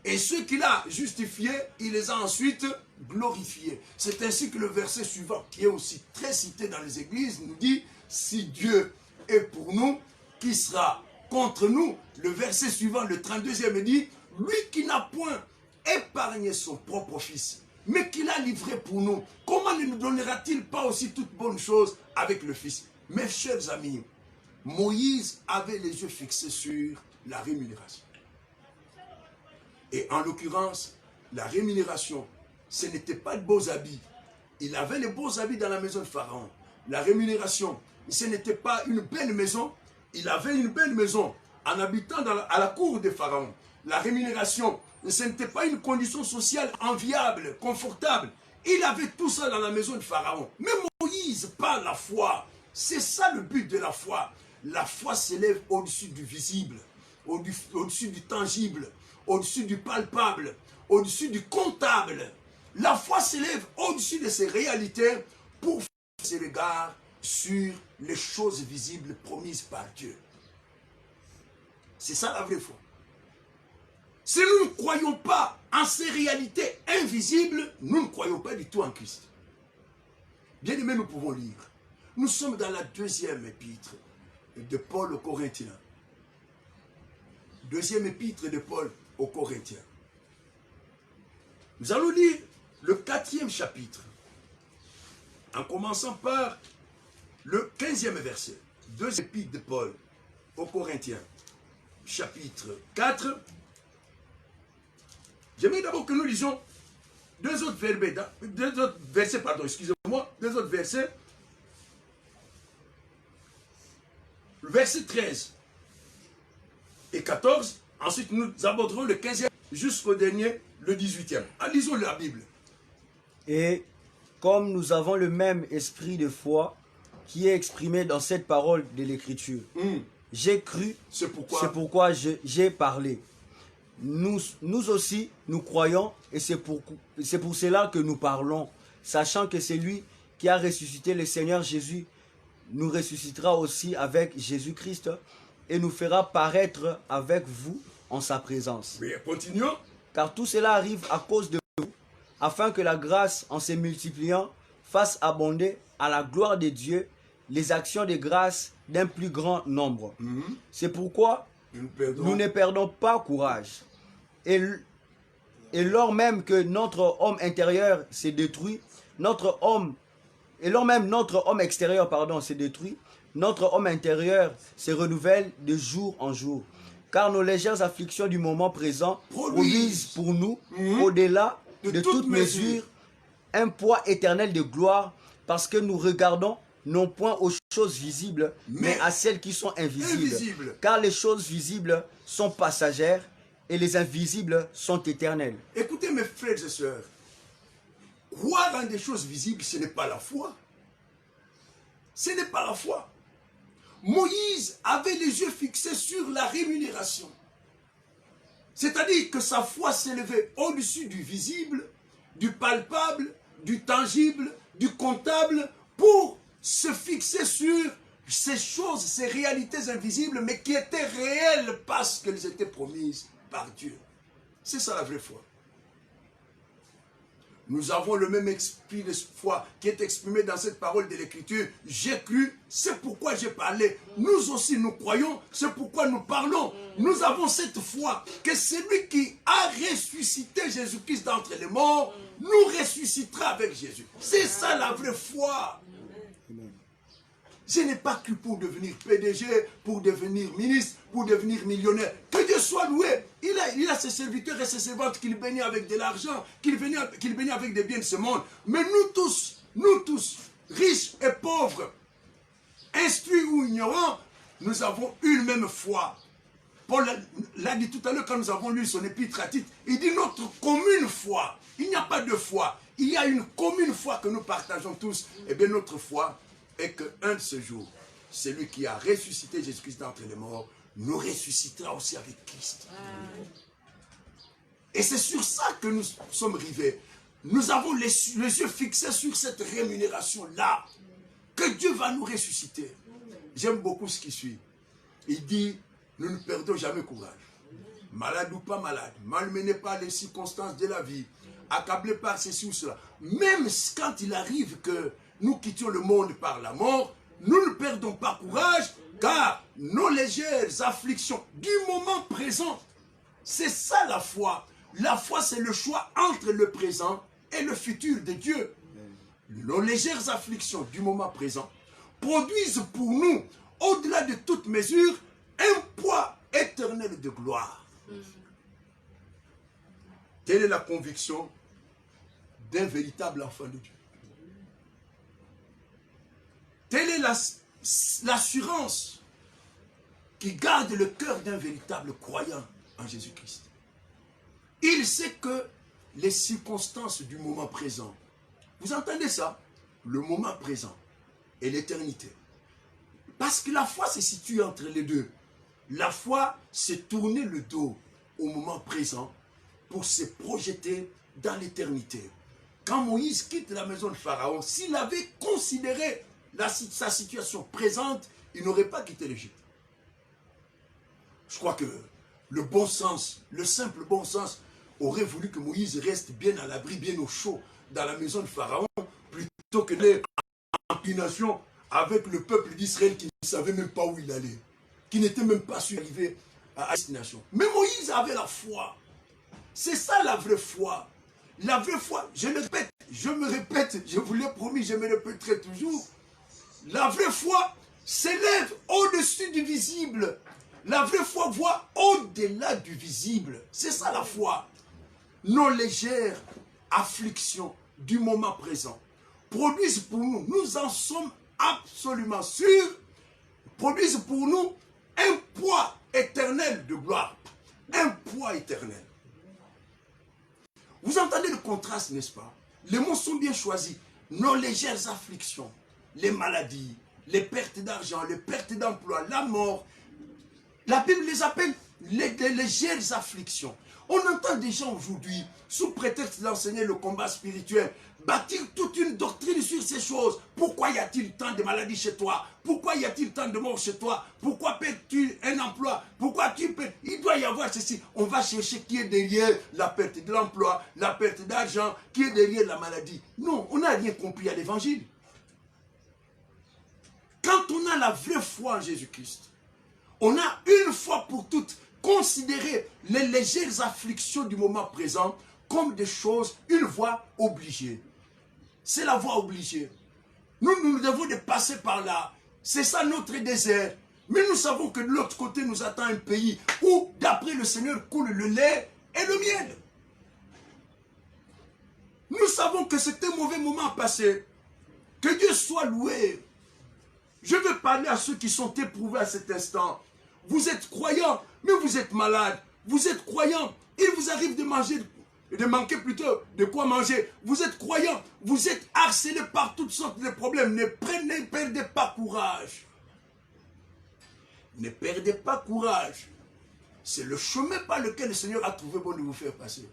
Et ceux qu'il a justifiés, il les a ensuite glorifiés. C'est ainsi que le verset suivant, qui est aussi très cité dans les églises, nous dit, si Dieu est pour nous, qui sera contre nous? Le verset suivant, le 32e, dit, lui qui n'a point épargné son propre fils, mais qui l'a livré pour nous, comment ne nous donnera-t-il pas aussi toute bonne chose avec le Fils? Mes chers amis, Moïse avait les yeux fixés sur la rémunération. Et en l'occurrence, la rémunération, ce n'était pas de beaux habits. Il avait les beaux habits dans la maison de Pharaon. La rémunération, ce n'était pas une belle maison. Il avait une belle maison en habitant à la cour de Pharaon. La rémunération, ce n'était pas une condition sociale enviable, confortable. Il avait tout ça dans la maison de Pharaon. Mais Moïse, par la foi, c'est ça le but de la foi. La foi s'élève au-dessus du visible, au-dessus du tangible, au-dessus du palpable, au-dessus du comptable. La foi s'élève au-dessus de ces réalités pour faire ses regards sur les choses visibles promises par Dieu. C'est ça la vraie foi. Si nous ne croyons pas en ces réalités invisibles, nous ne croyons pas du tout en Christ. Bien aimé, nous pouvons lire. Nous sommes dans la deuxième épître de Paul aux Corinthiens. Deuxième épître de Paul aux Corinthiens. Nous allons lire le 4e chapitre, en commençant par le 15e verset. Deuxième épître de Paul aux Corinthiens, chapitre 4. J'aimerais d'abord que nous lisions deux autres versets, deux autres versets. Le verset 13 et 14. Ensuite, nous aborderons le 15e jusqu'au dernier, le 18e. Lisons la Bible. Et comme nous avons le même esprit de foi qui est exprimé dans cette parole de l'Écriture, J'ai cru, c'est pourquoi j'ai parlé. Nous aussi, nous croyons et c'est pour cela que nous parlons, sachant que c'est lui qui a ressuscité le Seigneur Jésus, nous ressuscitera aussi avec Jésus-Christ et nous fera paraître avec vous en sa présence. Mais continuons. Car tout cela arrive à cause de vous, afin que la grâce, en se multipliant, fasse abonder à la gloire de Dieu les actions de grâce d'un plus grand nombre. C'est pourquoi nous ne perdons pas courage. Et lors même que notre homme intérieur s'est détruit, notre homme extérieur s'est détruit, notre homme intérieur se renouvelle de jour en jour. Car nos légères afflictions du moment présent produisent pour nous, au-delà de toute mesure, un poids éternel de gloire, parce que nous regardons non point aux choses visibles, mais à celles qui sont invisibles. Car les choses visibles sont passagères et les invisibles sont éternelles. Écoutez mes frères et sœurs, croire en des choses visibles, ce n'est pas la foi. Ce n'est pas la foi. Moïse avait les yeux fixés sur la rémunération. C'est-à-dire que sa foi s'élevait au-dessus du visible, du palpable, du tangible, du comptable, pour se fixer sur ces choses, ces réalités invisibles, mais qui étaient réelles parce qu'elles étaient promises par Dieu. C'est ça la vraie foi. Nous avons le même esprit de foi qui est exprimé dans cette parole de l'Écriture. J'ai cru, c'est pourquoi j'ai parlé. Nous aussi, nous croyons, c'est pourquoi nous parlons. Nous avons cette foi que celui qui a ressuscité Jésus-Christ d'entre les morts, nous ressuscitera avec Jésus. C'est ça la vraie foi. Je n'ai pas cru pour devenir PDG, pour devenir ministre, pour devenir millionnaire. Que Dieu soit loué. Il a ses serviteurs et ses servantes qu'il bénit avec de l'argent, qu'il bénit avec des biens de ce monde. Mais nous tous, riches et pauvres, instruits ou ignorants, nous avons une même foi. Paul l'a dit tout à l'heure quand nous avons lu son épître à Tite. Il dit notre commune foi. Il n'y a pas de foi. Il y a une commune foi que nous partageons tous. Eh bien notre foi, et qu'un de ce jour, celui qui a ressuscité Jésus-Christ d'entre les morts, nous ressuscitera aussi avec Christ. Et c'est sur ça que nous sommes rivés. Nous avons les yeux fixés sur cette rémunération-là, que Dieu va nous ressusciter. J'aime beaucoup ce qui suit. Il dit, nous ne perdons jamais courage. Malade ou pas malade, malmené par les circonstances de la vie, accablé par ceci ou cela. Même quand il arrive que nous quittions le monde par la mort, nous ne perdons pas courage, car nos légères afflictions du moment présent, c'est ça la foi. La foi, c'est le choix entre le présent et le futur de Dieu. Nos légères afflictions du moment présent produisent pour nous, au-delà de toute mesure, un poids éternel de gloire. Telle est la conviction d'un véritable enfant de Dieu. Telle est l'assurance qui garde le cœur d'un véritable croyant en Jésus-Christ. Il sait que les circonstances du moment présent, vous entendez ça? Le moment présent et l'éternité. Parce que la foi se situe entre les deux. La foi, c'est tourner le dos au moment présent pour se projeter dans l'éternité. Quand Moïse quitte la maison de Pharaon, s'il avait considéré sa situation présente, il n'aurait pas quitté l'Égypte. Je crois que le bon sens, le simple bon sens, aurait voulu que Moïse reste bien à l'abri, bien au chaud, dans la maison de Pharaon, plutôt que d'être en inclination avec le peuple d'Israël qui ne savait même pas où il allait, qui n'était même pas sûr d'arriver à destination. Mais Moïse avait la foi. C'est ça la vraie foi. La vraie foi, je me répète, je vous l'ai promis, je me répéterai toujours. La vraie foi s'élève au-dessus du visible. La vraie foi voit au-delà du visible. C'est ça la foi. Nos légères afflictions du moment présent produisent pour nous, nous en sommes absolument sûrs, produisent pour nous un poids éternel de gloire. Un poids éternel. Vous entendez le contraste, n'est-ce pas? Les mots sont bien choisis. Nos légères afflictions, les maladies, les pertes d'argent, les pertes d'emploi, la mort, La Bible les appelle les légères afflictions. On entend des gens aujourd'hui, sous prétexte d'enseigner le combat spirituel, bâtir toute une doctrine sur ces choses. Pourquoi y a-t-il tant de maladies chez toi? Pourquoi y a-t-il tant de morts chez toi? Pourquoi perds-tu un emploi? Pourquoi tu perds? Il doit y avoir ceci. On va chercher qui est derrière la perte de l'emploi, la perte d'argent, qui est derrière la maladie. Non, on n'a rien compris à l'évangile. Quand on a la vraie foi en Jésus-Christ, on a une fois pour toutes considéré les légères afflictions du moment présent comme des choses, une voie obligée. C'est la voie obligée. Nous devons de passer par là. C'est ça notre désert. Mais nous savons que de l'autre côté nous attend un pays où, d'après le Seigneur, coule le lait et le miel. Nous savons que c'est un mauvais moment passé. Que Dieu soit loué. Je veux parler à ceux qui sont éprouvés à cet instant. Vous êtes croyants, mais vous êtes malades. Vous êtes croyants, il vous arrive de manger, de manquer plutôt de quoi manger. Vous êtes croyants, vous êtes harcelés par toutes sortes de problèmes. Ne perdez pas courage. Ne perdez pas courage. C'est le chemin par lequel le Seigneur a trouvé bon de vous faire passer.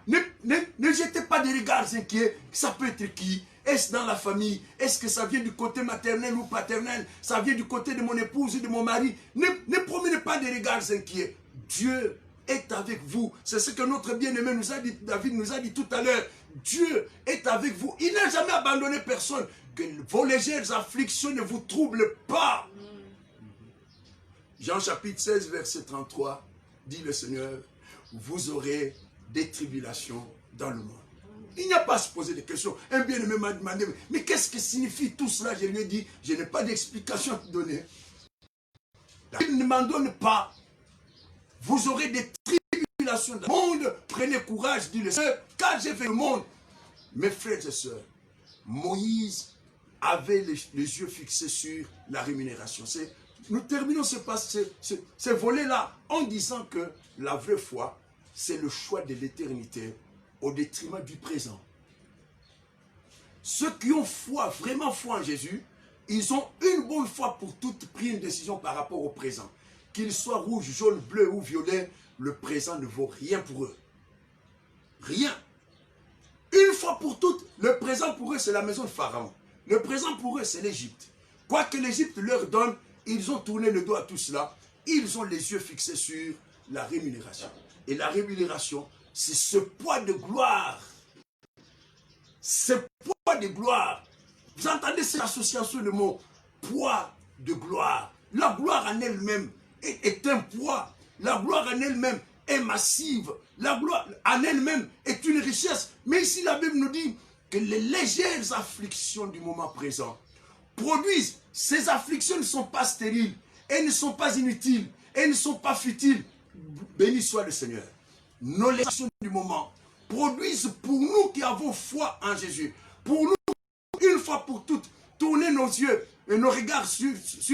Ne jetez pas des regards inquiets. Ça peut être qui? Est-ce dans la famille? Est-ce que ça vient du côté maternel ou paternel? Ça vient du côté de mon épouse ou de mon mari? Ne promenez pas des regards inquiets. Dieu est avec vous. C'est ce que notre bien-aimé nous a dit, David nous a dit tout à l'heure. Dieu est avec vous. Il n'a jamais abandonné personne. Que vos légères afflictions ne vous troublent pas. Jean chapitre 16, verset 33, dit le Seigneur, vous aurez des tribulations dans le monde. Il n'y a pas à se poser des questions. Un bien-aimé m'a demandé, mais qu'est-ce que signifie tout cela? Je lui ai dit, je n'ai pas d'explication à te donner. La Bible ne m'en donne pas. Vous aurez des tribulations dans le monde. Prenez courage, dit le Seigneur, car j'ai fait le monde. Mes frères et sœurs, Moïse avait les yeux fixés sur la rémunération. Nous terminons ce volet-là en disant que la vraie foi, c'est le choix de l'éternité au détriment du présent. Ceux qui ont foi, vraiment foi en Jésus, ils ont une bonne fois pour toutes pris une décision par rapport au présent. Qu'il soit rouge, jaune, bleu ou violet, le présent ne vaut rien pour eux. Rien. Une fois pour toutes, le présent pour eux, c'est la maison de Pharaon. Le présent pour eux, c'est l'Égypte. Quoi que l'Égypte leur donne, ils ont tourné le dos à tout cela. Ils ont les yeux fixés sur la rémunération. Et la rémunération, c'est ce poids de gloire. Ce poids de gloire. Vous entendez cette association de mots? Poids de gloire. La gloire en elle-même est un poids. La gloire en elle-même est massive. La gloire en elle-même est une richesse. Mais ici, la Bible nous dit que les légères afflictions du moment présent produisent. Ces afflictions ne sont pas stériles. Elles ne sont pas inutiles. Elles ne sont pas futiles. Béni soit le Seigneur. Nos afflictions du moment produisent pour nous qui avons foi en Jésus. Pour nous, une fois pour toutes, tourner nos yeux et nos regards sur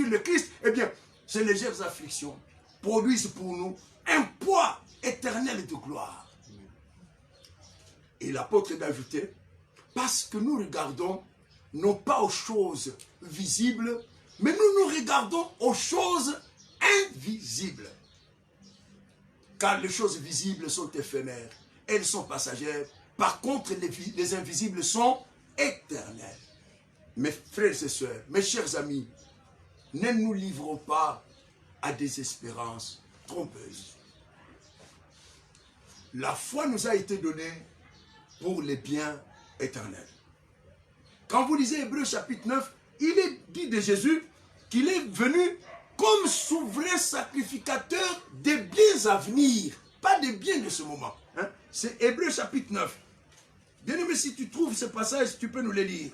le Christ. Eh bien, ces légères afflictions produisent pour nous un poids éternel de gloire. Et l'apôtre d'ajouter, parce que nous regardons non pas aux choses visibles, mais nous regardons aux choses invisibles. Car les choses visibles sont éphémères, elles sont passagères. Par contre, les invisibles sont éternels. Mes frères et sœurs, mes chers amis, ne nous livrons pas à des espérances trompeuses. La foi nous a été donnée pour les biens éternels. Quand vous lisez Hébreux chapitre 9, il est dit de Jésus qu'il est venu comme souverain sacrificateur des biens à venir, pas des biens de ce moment. Hein? C'est Hébreux chapitre 9. Bien aimé, si tu trouves ce passage, tu peux nous les lire.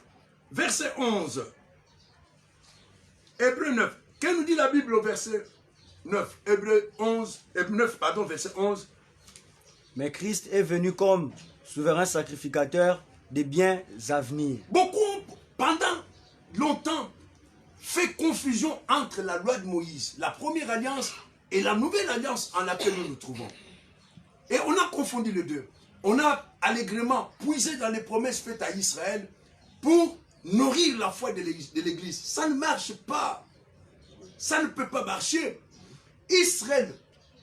Verset 11. Hébreux 9. Qu'est-ce que nous dit la Bible au verset 9? Hébreux 9, verset 11. Mais Christ est venu comme souverain sacrificateur des biens à venir. Beaucoup, pendant longtemps, fait confusion entre la loi de Moïse, la première alliance, et la nouvelle alliance en laquelle nous nous trouvons. Et on a confondu les deux. On a allègrement puisé dans les promesses faites à Israël pour nourrir la foi de l'Église. Ça ne marche pas. Ça ne peut pas marcher. Israël,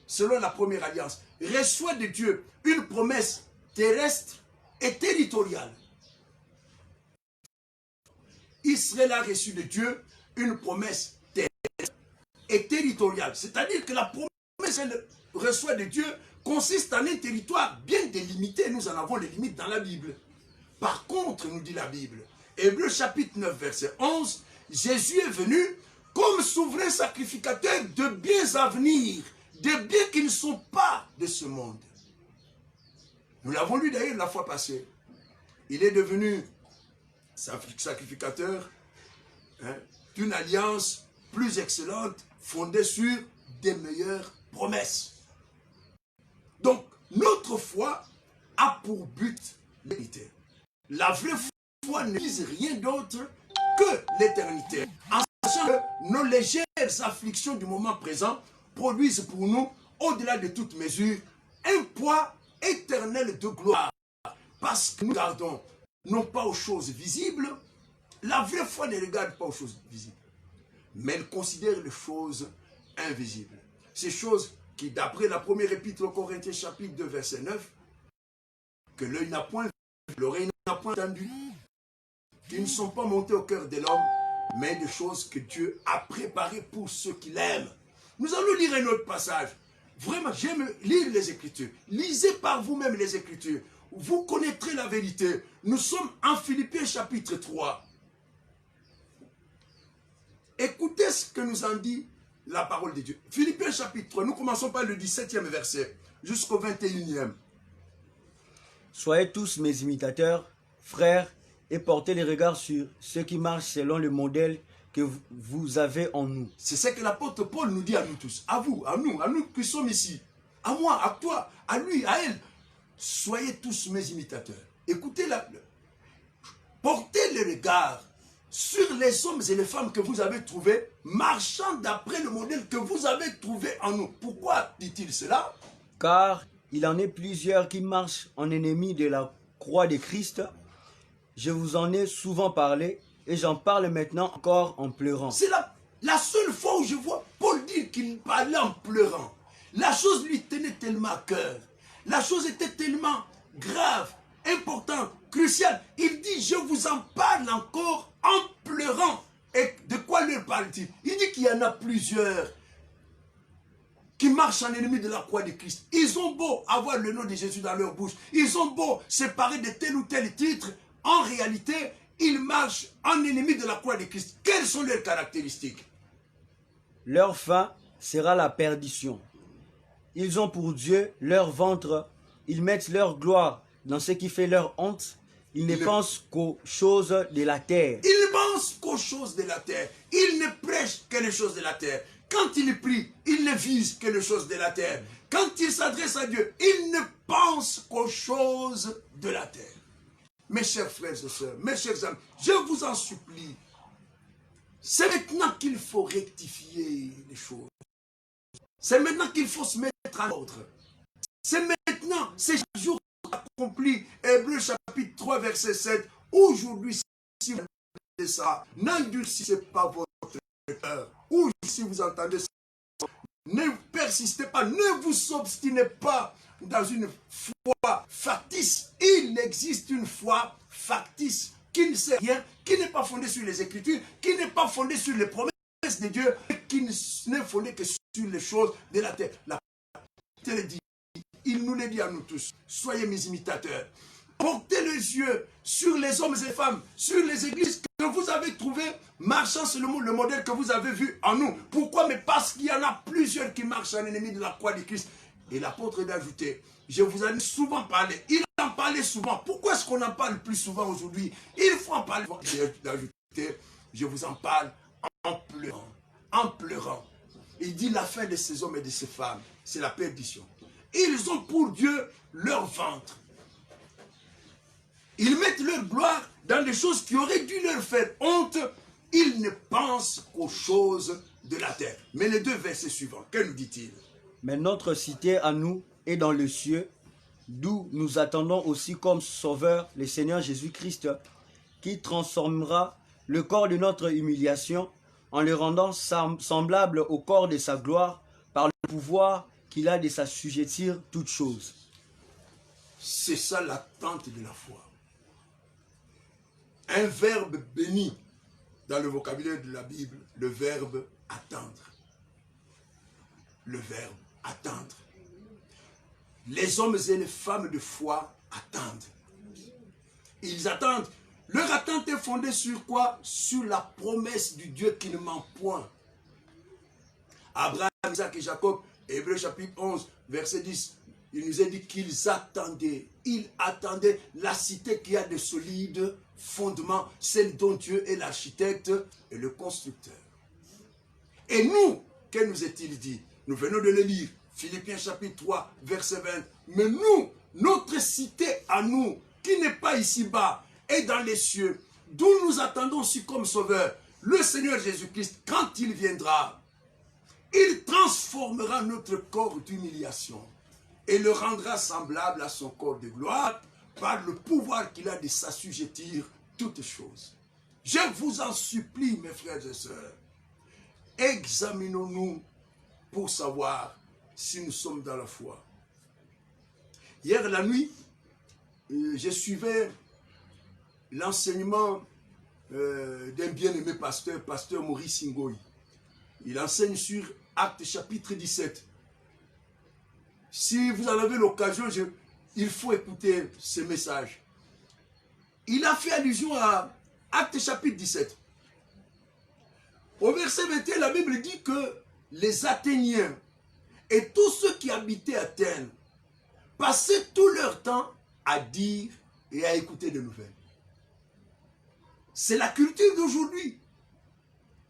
selon la première alliance, reçoit de Dieu une promesse terrestre et territoriale. Israël a reçu de Dieu une promesse terrestre et territoriale. C'est-à-dire que la promesse qu'elle reçoit de Dieu consiste en un territoire bien délimité. Nous en avons les limites dans la Bible. Par contre, nous dit la Bible, Hébreux chapitre 9, verset 11, Jésus est venu comme souverain sacrificateur de biens à venir, de biens qui ne sont pas de ce monde. Nous l'avons lu d'ailleurs la fois passée. Il est devenu sacrificateur d'une alliance plus excellente, fondée sur des meilleures promesses. Donc, notre foi a pour but l'éternité. La vraie foi ne vise rien d'autre que l'éternité. En sachant que nos légères afflictions du moment présent produisent pour nous, au-delà de toute mesure, un poids éternel de gloire. Parce que nous regardons non pas aux choses visibles, la vraie foi ne regarde pas aux choses visibles, mais elle considère les choses invisibles. Ces choses qui, d'après la première épître aux Corinthiens, chapitre 2, verset 9, que l'œil n'a point vu, l'oreille n'a point entendu, qui ne sont pas montées au cœur de l'homme, mais des choses que Dieu a préparées pour ceux qui l'aiment. Nous allons lire un autre passage. Vraiment, j'aime lire les Écritures. Lisez par vous-même les Écritures. Vous connaîtrez la vérité. Nous sommes en Philippiens chapitre 3. Écoutez ce que nous en dit la parole de Dieu. Philippiens chapitre 3, nous commençons par le 17e verset jusqu'au 21e. Soyez tous mes imitateurs, frères, et portez les regards sur ceux qui marchent selon le modèle que vous avez en nous. C'est ce que l'apôtre Paul nous dit à nous tous, à vous, à nous qui sommes ici, à moi, à toi, à lui, à elle. Soyez tous mes imitateurs. Écoutez-la. Portez le regard sur les hommes et les femmes que vous avez trouvés, marchant d'après le modèle que vous avez trouvé en nous. Pourquoi dit-il cela? Car il en est plusieurs qui marchent en ennemis de la croix de Christ. Je vous en ai souvent parlé et j'en parle maintenant encore en pleurant. C'est la seule fois où je vois Paul dire qu'il parlait en pleurant. La chose lui tenait tellement à cœur. La chose était tellement grave, importante, cruciale. Il dit, je vous en parle encore en pleurant. Et de quoi lui parle-t-il? Il dit qu'il y en a plusieurs qui marchent en ennemi de la croix de Christ. Ils ont beau avoir le nom de Jésus dans leur bouche. Ils ont beau se parer de tel ou tel titre. En réalité, ils marchent en ennemi de la croix de Christ. Quelles sont leurs caractéristiques? Leur fin sera la perdition. Ils ont pour Dieu leur ventre. Ils mettent leur gloire dans ce qui fait leur honte. Ils ne pensent qu'aux choses de la terre. Ils ne pensent qu'aux choses de la terre. Ils ne prêchent que les choses de la terre. Quand ils prient, ils ne visent que les choses de la terre. Quand ils s'adressent à Dieu, ils ne pensent qu'aux choses de la terre. Mes chers frères et sœurs, mes chers amis, je vous en supplie, c'est maintenant qu'il faut rectifier les choses. C'est maintenant qu'il faut se mettre en ordre. C'est maintenant, c'est chaque jour accompli. Hébreux chapitre 3, verset 7. Aujourd'hui, si vous entendez ça, n'endurcissez pas votre cœur. Ou si vous entendez ça, ne persistez pas, ne vous obstinez pas dans une foi factice. Il existe une foi factice qui ne sait rien, qui n'est pas fondée sur les Écritures, qui n'est pas fondée sur les promesses de Dieu, qui n'est fondée que sur les choses de la terre. La terre dit, il nous le dit à nous tous, soyez mes imitateurs. Portez les yeux sur les hommes et les femmes, sur les églises que vous avez trouvées, marchant selon le modèle que vous avez vu en nous. Pourquoi? Mais parce qu'il y en a plusieurs qui marchent en ennemi de la croix de Christ. Et l'apôtre d'ajouter, je vous en ai souvent parlé, il en parlait souvent. Pourquoi est-ce qu'on en parle plus souvent aujourd'hui? Il faut en parler. D'ajouter, je vous en parle en pleurant. En pleurant. Il dit la fin de ces hommes et de ces femmes, c'est la perdition. Ils ont pour Dieu leur ventre. Ils mettent leur gloire dans des choses qui auraient dû leur faire honte. Ils ne pensent qu'aux choses de la terre. Mais les deux versets suivants, que nous dit-il? Mais notre cité à nous est dans le cieux, d'où nous attendons aussi comme sauveur le Seigneur Jésus-Christ, qui transformera le corps de notre humiliation en le rendant semblable au corps de sa gloire par le pouvoir qu'il a de s'assujettir toutes choses. C'est ça l'attente de la foi. Un verbe béni dans le vocabulaire de la Bible, le verbe attendre. Le verbe attendre. Les hommes et les femmes de foi attendent. Ils attendent. Leur attente est fondée sur quoi? Sur la promesse du Dieu qui ne ment point. Abraham, Isaac et Jacob, Hébreux chapitre 11, verset 10, il nous est dit qu'ils attendaient. Ils attendaient la cité qui a de solides fondements, celle dont Dieu est l'architecte et le constructeur. Et nous, que nous est-il dit? Nous venons de le lire, Philippiens chapitre 3, verset 20. Mais nous, notre cité à nous, qui n'est pas ici-bas, est dans les cieux, d'où nous attendons aussi comme sauveur, le Seigneur Jésus-Christ, quand il viendra, il transformera notre corps d'humiliation et le rendra semblable à son corps de gloire par le pouvoir qu'il a de s'assujettir toutes choses. Je vous en supplie, mes frères et sœurs, examinons-nous pour savoir si nous sommes dans la foi. Hier la nuit, je suivais l'enseignement d'un bien-aimé pasteur, pasteur Maurice Ngoï. Il enseigne sur Actes chapitre 17. Si vous en avez l'occasion, il faut écouter ce message. Il a fait allusion à Actes chapitre 17. Au verset 21, la Bible dit que les Athéniens et tous ceux qui habitaient Athènes passaient tout leur temps à dire et à écouter des nouvelles. C'est la culture d'aujourd'hui,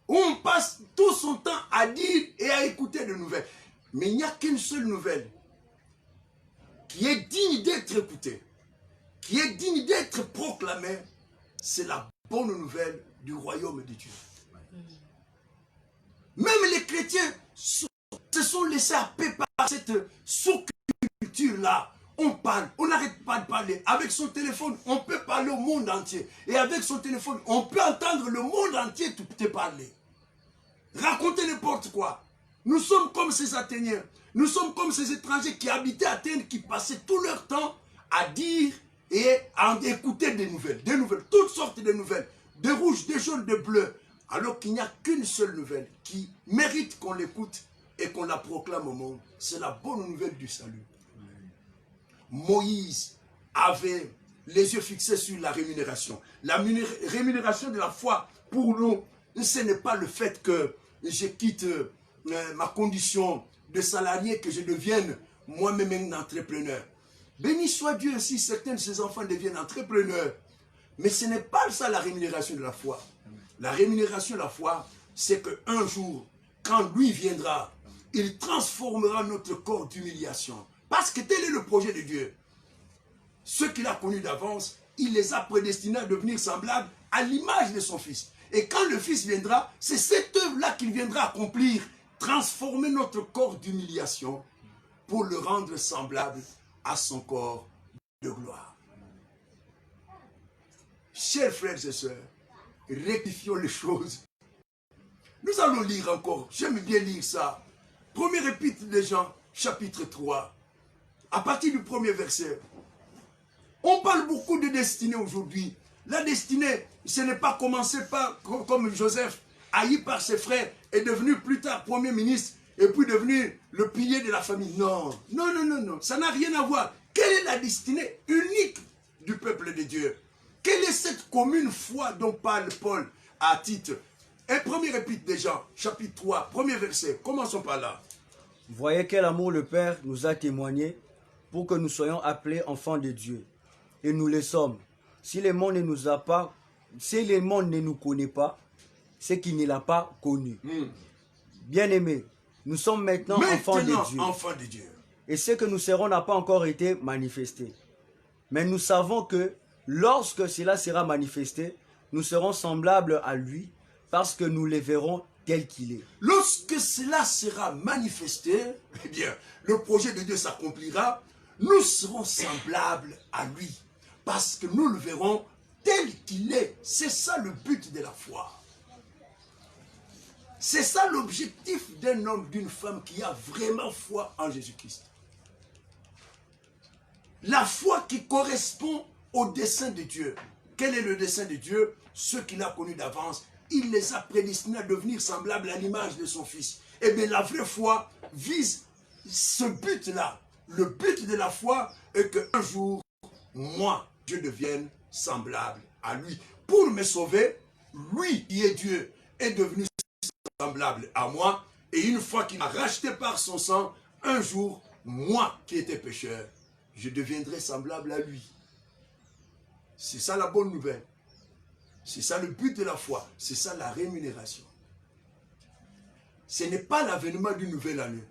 où on passe tout son temps à dire et à écouter des nouvelles. Mais il n'y a qu'une seule nouvelle qui est digne d'être écoutée, qui est digne d'être proclamée, c'est la bonne nouvelle du royaume de Dieu. Même les chrétiens se sont laissés happer par cette sous-culture-là. On parle, on n'arrête pas de parler. Avec son téléphone, on peut parler au monde entier. Et avec son téléphone, on peut entendre le monde entier te parler. Raconter n'importe quoi. Nous sommes comme ces Athéniens. Nous sommes comme ces étrangers qui habitaient Athènes, qui passaient tout leur temps à dire et à écouter des nouvelles, toutes sortes de nouvelles, des rouges, des jaunes, des bleus, alors qu'il n'y a qu'une seule nouvelle qui mérite qu'on l'écoute et qu'on la proclame au monde. C'est la bonne nouvelle du salut. Moïse avait les yeux fixés sur la rémunération. La rémunération de la foi, pour nous, ce n'est pas le fait que je quitte ma condition de salarié, que je devienne moi-même un entrepreneur. Béni soit Dieu si certains de ses enfants deviennent entrepreneurs. Mais ce n'est pas ça la rémunération de la foi. La rémunération de la foi, c'est qu'un jour, quand lui viendra, il transformera notre corps d'humiliation. Parce que tel est le projet de Dieu. Ceux qu'il a connus d'avance, il les a prédestinés à devenir semblables à l'image de son Fils. Et quand le Fils viendra, c'est cette œuvre-là qu'il viendra accomplir, transformer notre corps d'humiliation pour le rendre semblable à son corps de gloire. Chers frères et sœurs, rectifions les choses. Nous allons lire encore, j'aime bien lire ça. Premier épître de Jean, chapitre 3. À partir du premier verset, on parle beaucoup de destinée aujourd'hui. La destinée, ce n'est pas commencé par, comme Joseph, haï par ses frères, est devenu plus tard premier ministre, et puis devenu le pilier de la famille. Non, non, non, non, non, ça n'a rien à voir. Quelle est la destinée unique du peuple de Dieu? Quelle est cette commune foi dont parle Paul à Tite? Un premier épître de Jean, chapitre 3, premier verset. Commençons par là. Voyez quel amour le Père nous a témoigné pour que nous soyons appelés enfants de Dieu. Et nous le sommes. Si le monde ne nous a pas, si le monde ne nous connaît pas, c'est qu'il ne l'a pas connu. Bien-aimés, nous sommes maintenant enfants de Dieu. Et ce que nous serons n'a pas encore été manifesté. Mais nous savons que lorsque cela sera manifesté, nous serons semblables à lui parce que nous le verrons tel qu'il est. Lorsque cela sera manifesté, eh bien, le projet de Dieu s'accomplira. Nous serons semblables à lui parce que nous le verrons tel qu'il est. C'est ça le but de la foi. C'est ça l'objectif d'un homme, d'une femme qui a vraiment foi en Jésus-Christ. La foi qui correspond au dessein de Dieu. Quel est le dessein de Dieu? Ceux qu'il a connus d'avance, il les a prédestinés à devenir semblables à l'image de son Fils. Eh bien, la vraie foi vise ce but-là. Le but de la foi est qu'un jour, moi, je devienne semblable à lui. Pour me sauver, lui qui est Dieu est devenu semblable à moi. Et une fois qu'il m'a racheté par son sang, un jour, moi qui étais pécheur, je deviendrai semblable à lui. C'est ça la bonne nouvelle. C'est ça le but de la foi. C'est ça la rémunération. Ce n'est pas l'avènement d'une nouvelle année.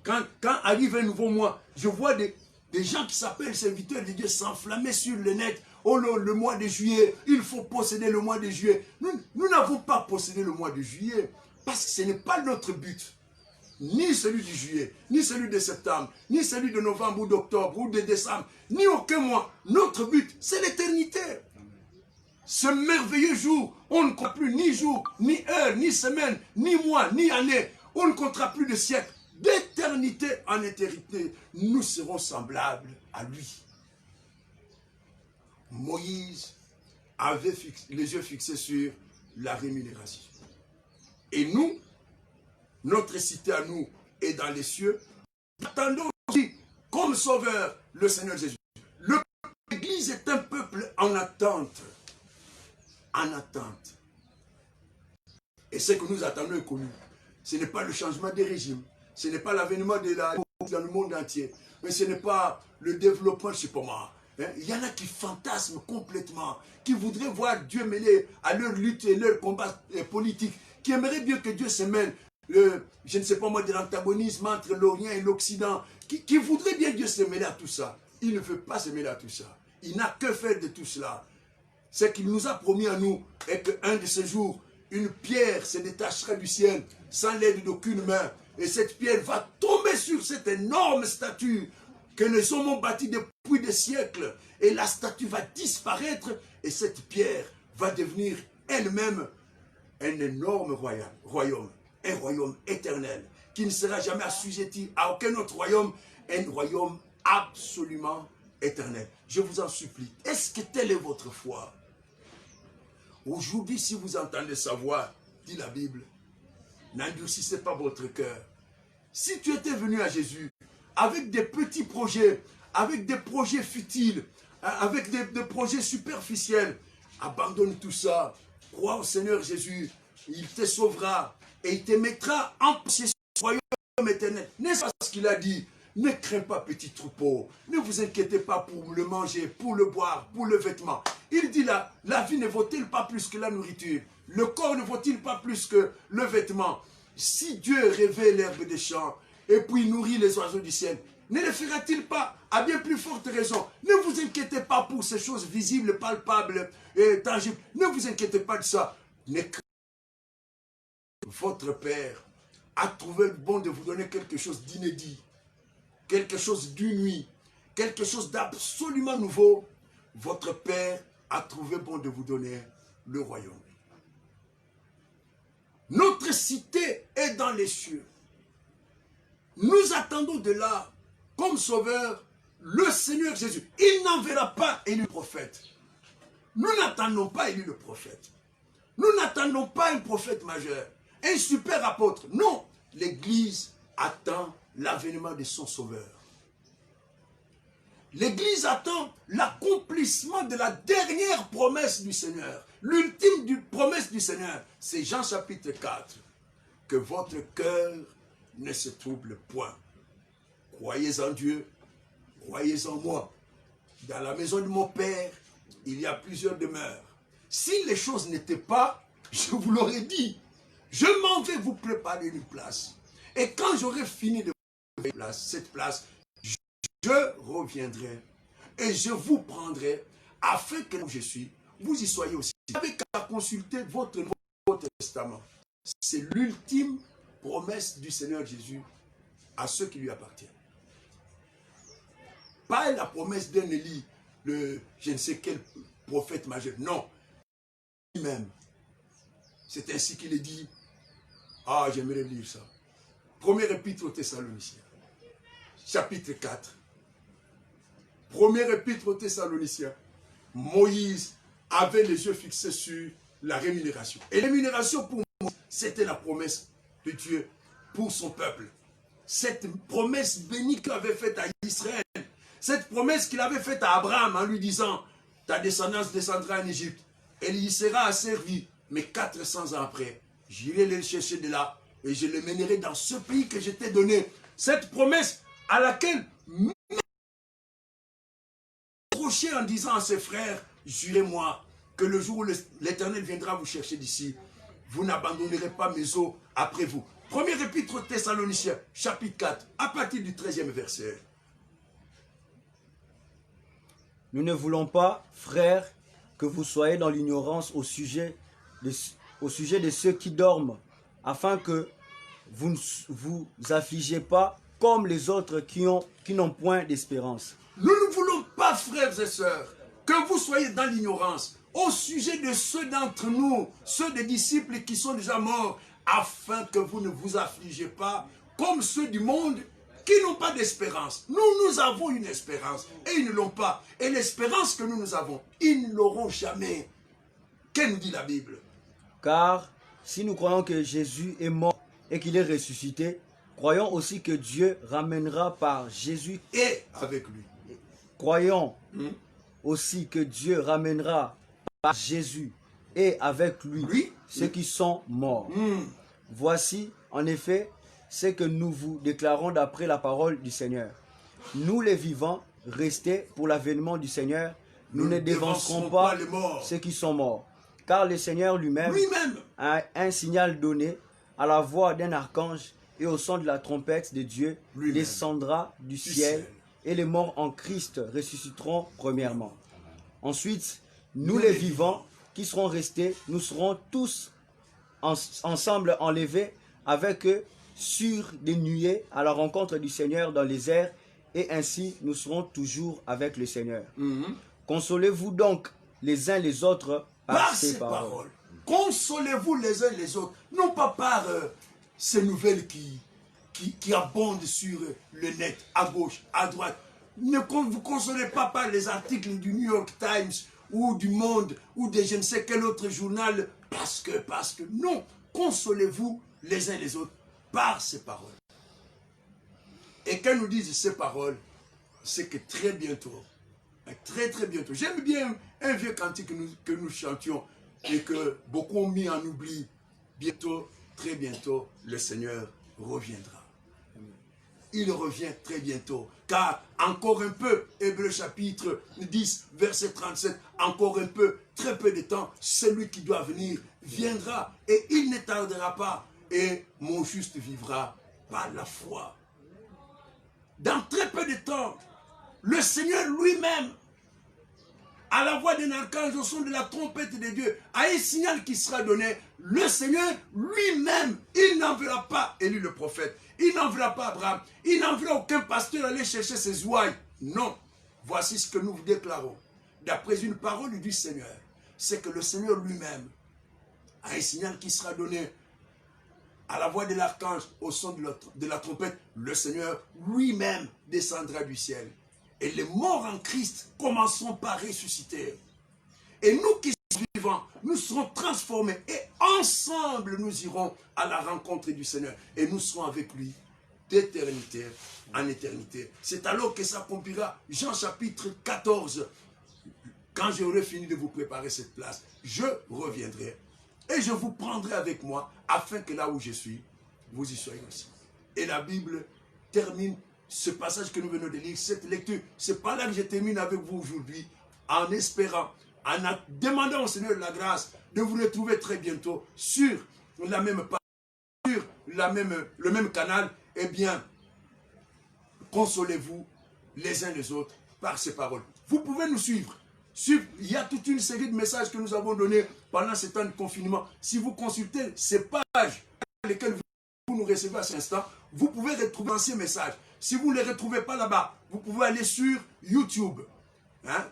Quand arrive un nouveau mois, je vois des gens qui s'appellent serviteurs de Dieu s'enflammer sur le net. Oh non, le mois de juillet, il faut posséder le mois de juillet. Nous n'avons pas possédé le mois de juillet parce que ce n'est pas notre but. Ni celui du juillet, ni celui de septembre, ni celui de novembre ou d'octobre ou de décembre, ni aucun mois. Notre but, c'est l'éternité. Ce merveilleux jour, on ne compte plus ni jour, ni heure, ni semaine, ni mois, ni année. On ne comptera plus de siècles. D'éternité en éternité, nous serons semblables à lui. Moïse avait les yeux fixés sur la rémunération. Et nous, notre cité à nous est dans les cieux. Nous attendons aussi comme sauveur le Seigneur Jésus. L'Église est un peuple en attente. En attente. Et ce que nous attendons est connu. Ce n'est pas le changement des régimes. Ce n'est pas l'avènement de la dans le monde entier. Mais ce n'est pas le développement, je ne sais pas moi. Il y en a qui fantasment complètement, qui voudraient voir Dieu mêler à leur lutte et leur combat politique, qui aimeraient bien que Dieu se mêle, je ne sais pas moi, de l'antagonisme entre l'Orient et l'Occident, qui voudraient bien Dieu se mêler à tout ça. Il ne veut pas se mêler à tout ça. Il n'a que faire de tout cela. Ce qu'il nous a promis à nous est qu'un de ces jours, une pierre se détachera du ciel sans l'aide d'aucune main. Et cette pierre va tomber sur cette énorme statue que les hommes ont bâtie depuis des siècles. Et la statue va disparaître et cette pierre va devenir elle-même un énorme royaume. Un royaume éternel qui ne sera jamais assujetti à aucun autre royaume. Un royaume absolument éternel. Je vous en supplie. Est-ce que telle est votre foi? Aujourd'hui, si vous entendez sa voix, dit la Bible, n'endurcissez pas votre cœur. Si tu étais venu à Jésus avec des petits projets, avec des projets futiles, avec des projets superficiels, abandonne tout ça. Crois au Seigneur Jésus, il te sauvera et il te mettra en possession du royaume éternel. N'est-ce pas ce qu'il a dit? Ne crains pas, petit troupeau. Ne vous inquiétez pas pour le manger, pour le boire, pour le vêtement. Il dit là, la vie ne vaut-il pas plus que la nourriture? Le corps ne vaut-il pas plus que le vêtement? Si Dieu révèle l'herbe des champs et puis nourrit les oiseaux du ciel, ne le fera-t-il pas à bien plus forte raison? Ne vous inquiétez pas pour ces choses visibles, palpables et tangibles. Ne vous inquiétez pas de ça. Votre Père a trouvé bon de vous donner quelque chose d'inédit, quelque chose d'inouï, quelque chose d'absolument nouveau. Votre Père a trouvé bon de vous donner le royaume. Notre cité est dans les cieux. Nous attendons de là, comme sauveur, le Seigneur Jésus. Il n'enverra pas Élie le prophète. Nous n'attendons pas Élie le prophète. Nous n'attendons pas un prophète majeur, un super apôtre. Non, l'Église attend l'avènement de son sauveur. L'Église attend l'accomplissement de la dernière promesse du Seigneur. L'ultime promesse du Seigneur, c'est Jean chapitre 4. Que votre cœur ne se trouble point. Croyez en Dieu, croyez en moi. Dans la maison de mon Père, il y a plusieurs demeures. Si les choses n'étaient pas, je vous l'aurais dit. Je m'en vais vous préparer une place. Et quand j'aurai fini de vous préparer cette place, je reviendrai et je vous prendrai afin que là où je suis, vous y soyez aussi. Vous n'avez qu'à consulter votre Nouveau Testament. C'est l'ultime promesse du Seigneur Jésus à ceux qui lui appartiennent. Pas la promesse d'un Élie, je ne sais quel prophète majeur. Non. Lui-même. C'est ainsi qu'il est dit. Ah, j'aimerais lire ça. Premier épître aux Thessaloniciens, chapitre 4. Premier épître aux Thessaloniciens. Moïse avait les yeux fixés sur la rémunération. Et la rémunération pour Moïse, c'était la promesse de Dieu pour son peuple. Cette promesse bénie qu'il avait faite à Israël, cette promesse qu'il avait faite à Abraham en lui disant, ta descendance descendra en Égypte, elle y sera asservie, mais 400 ans après, j'irai les chercher de là et je les mènerai dans ce pays que je t'ai donné. Cette promesse à laquelle en disant à ses frères, jurez-moi que le jour où l'Éternel viendra vous chercher d'ici, vous n'abandonnerez pas mes eaux après vous. Premier épître aux Thessaloniciens, chapitre 4, à partir du 13e verset. Nous ne voulons pas, frères, que vous soyez dans l'ignorance au sujet de ceux qui dorment, afin que vous ne vous affligez pas comme les autres qui n'ont point d'espérance. Nous ne voulons pas, frères et sœurs, que vous soyez dans l'ignorance au sujet de ceux d'entre nous, ceux des disciples qui sont déjà morts, afin que vous ne vous affligez pas comme ceux du monde qui n'ont pas d'espérance. Nous avons une espérance et ils ne l'ont pas. Et l'espérance que nous avons, ils ne l'auront jamais. Qu'est-ce que nous dit la Bible? Car si nous croyons que Jésus est mort et qu'il est ressuscité, croyons aussi que Dieu ramènera par Jésus et avec lui. Croyons aussi que Dieu ramènera par Jésus et avec lui ceux qui sont morts. Voici, en effet, ce que nous vous déclarons d'après la parole du Seigneur. Nous les vivants, restés pour l'avènement du Seigneur, nous ne dévancerons pas ceux qui sont morts. Car le Seigneur lui-même a un signal donné à la voix d'un archange et au son de la trompette de Dieu descendra du ciel et les morts en Christ ressusciteront premièrement. Ensuite, nous les vivants qui serons restés, nous serons tous ensemble enlevés avec eux sur des nuées à la rencontre du Seigneur dans les airs, et ainsi nous serons toujours avec le Seigneur. Consolez-vous donc les uns les autres par ces paroles. Consolez-vous les uns les autres, non pas par ces nouvelles qui abondent sur le net, à gauche, à droite. Ne vous consolez pas par les articles du New York Times ou du Monde ou de je ne sais quel autre journal parce que, non, consolez-vous les uns les autres par ces paroles. Et quand nous disent ces paroles, c'est que très bientôt, j'aime bien un vieux cantique que nous chantions et que beaucoup ont mis en oubli. Bientôt, très bientôt, le Seigneur reviendra. Il revient très bientôt. Car encore un peu, Hébreux chapitre 10, verset 37, encore un peu, très peu de temps, celui qui doit venir viendra et il ne tardera pas. Et mon juste vivra par la foi. Dans très peu de temps, le Seigneur lui-même, à la voix d'un archange, au son de la trompette de Dieu, à un signal qui sera donné, le Seigneur lui-même, il n'enverra pas Élie le prophète, il n'enverra pas Abraham, il n'enverra aucun pasteur aller chercher ses ouailles. Non, voici ce que nous vous déclarons. D'après une parole du Seigneur, c'est que le Seigneur lui-même a un signal qui sera donné à la voix de l'archange, au son de la trompette, le Seigneur lui-même descendra du ciel. Et les morts en Christ commenceront par ressusciter. Et nous qui sommes vivants, nous serons transformés. Et ensemble, nous irons à la rencontre du Seigneur. Et nous serons avec lui d'éternité en éternité. C'est alors que s'accomplira Jean chapitre 14. Quand j'aurai fini de vous préparer cette place, je reviendrai. Et je vous prendrai avec moi, afin que là où je suis, vous y soyez aussi. Et la Bible termine ce passage que nous venons de lire, cette lecture. C'est par là que je termine avec vous aujourd'hui, en espérant, en demandant au Seigneur la grâce de vous retrouver très bientôt sur la même page, sur le même canal. Eh bien, consolez-vous les uns les autres par ces paroles. Vous pouvez nous suivre. Il y a toute une série de messages que nous avons donnés pendant ce temps de confinement. Si vous consultez ces pages dans lesquelles vous nous recevez à cet instant, vous pouvez retrouver d'anciens messages. Si vous ne les retrouvez pas là-bas, vous pouvez aller sur YouTube.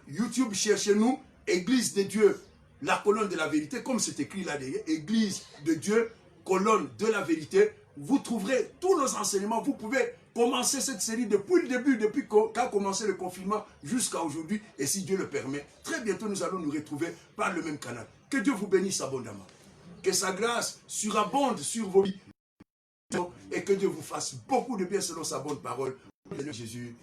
YouTube, cherchez-nous, Église de Dieu, la colonne de la vérité, comme c'est écrit là derrière, Église de Dieu, colonne de la vérité. Vous trouverez tous nos enseignements. Vous pouvez commencer cette série depuis le début, depuis qu'a commencé le confinement jusqu'à aujourd'hui. Et si Dieu le permet, très bientôt nous allons nous retrouver par le même canal. Que Dieu vous bénisse abondamment. Que sa grâce surabonde sur vos vies. Et que Dieu vous fasse beaucoup de bien selon sa bonne parole. Jésus.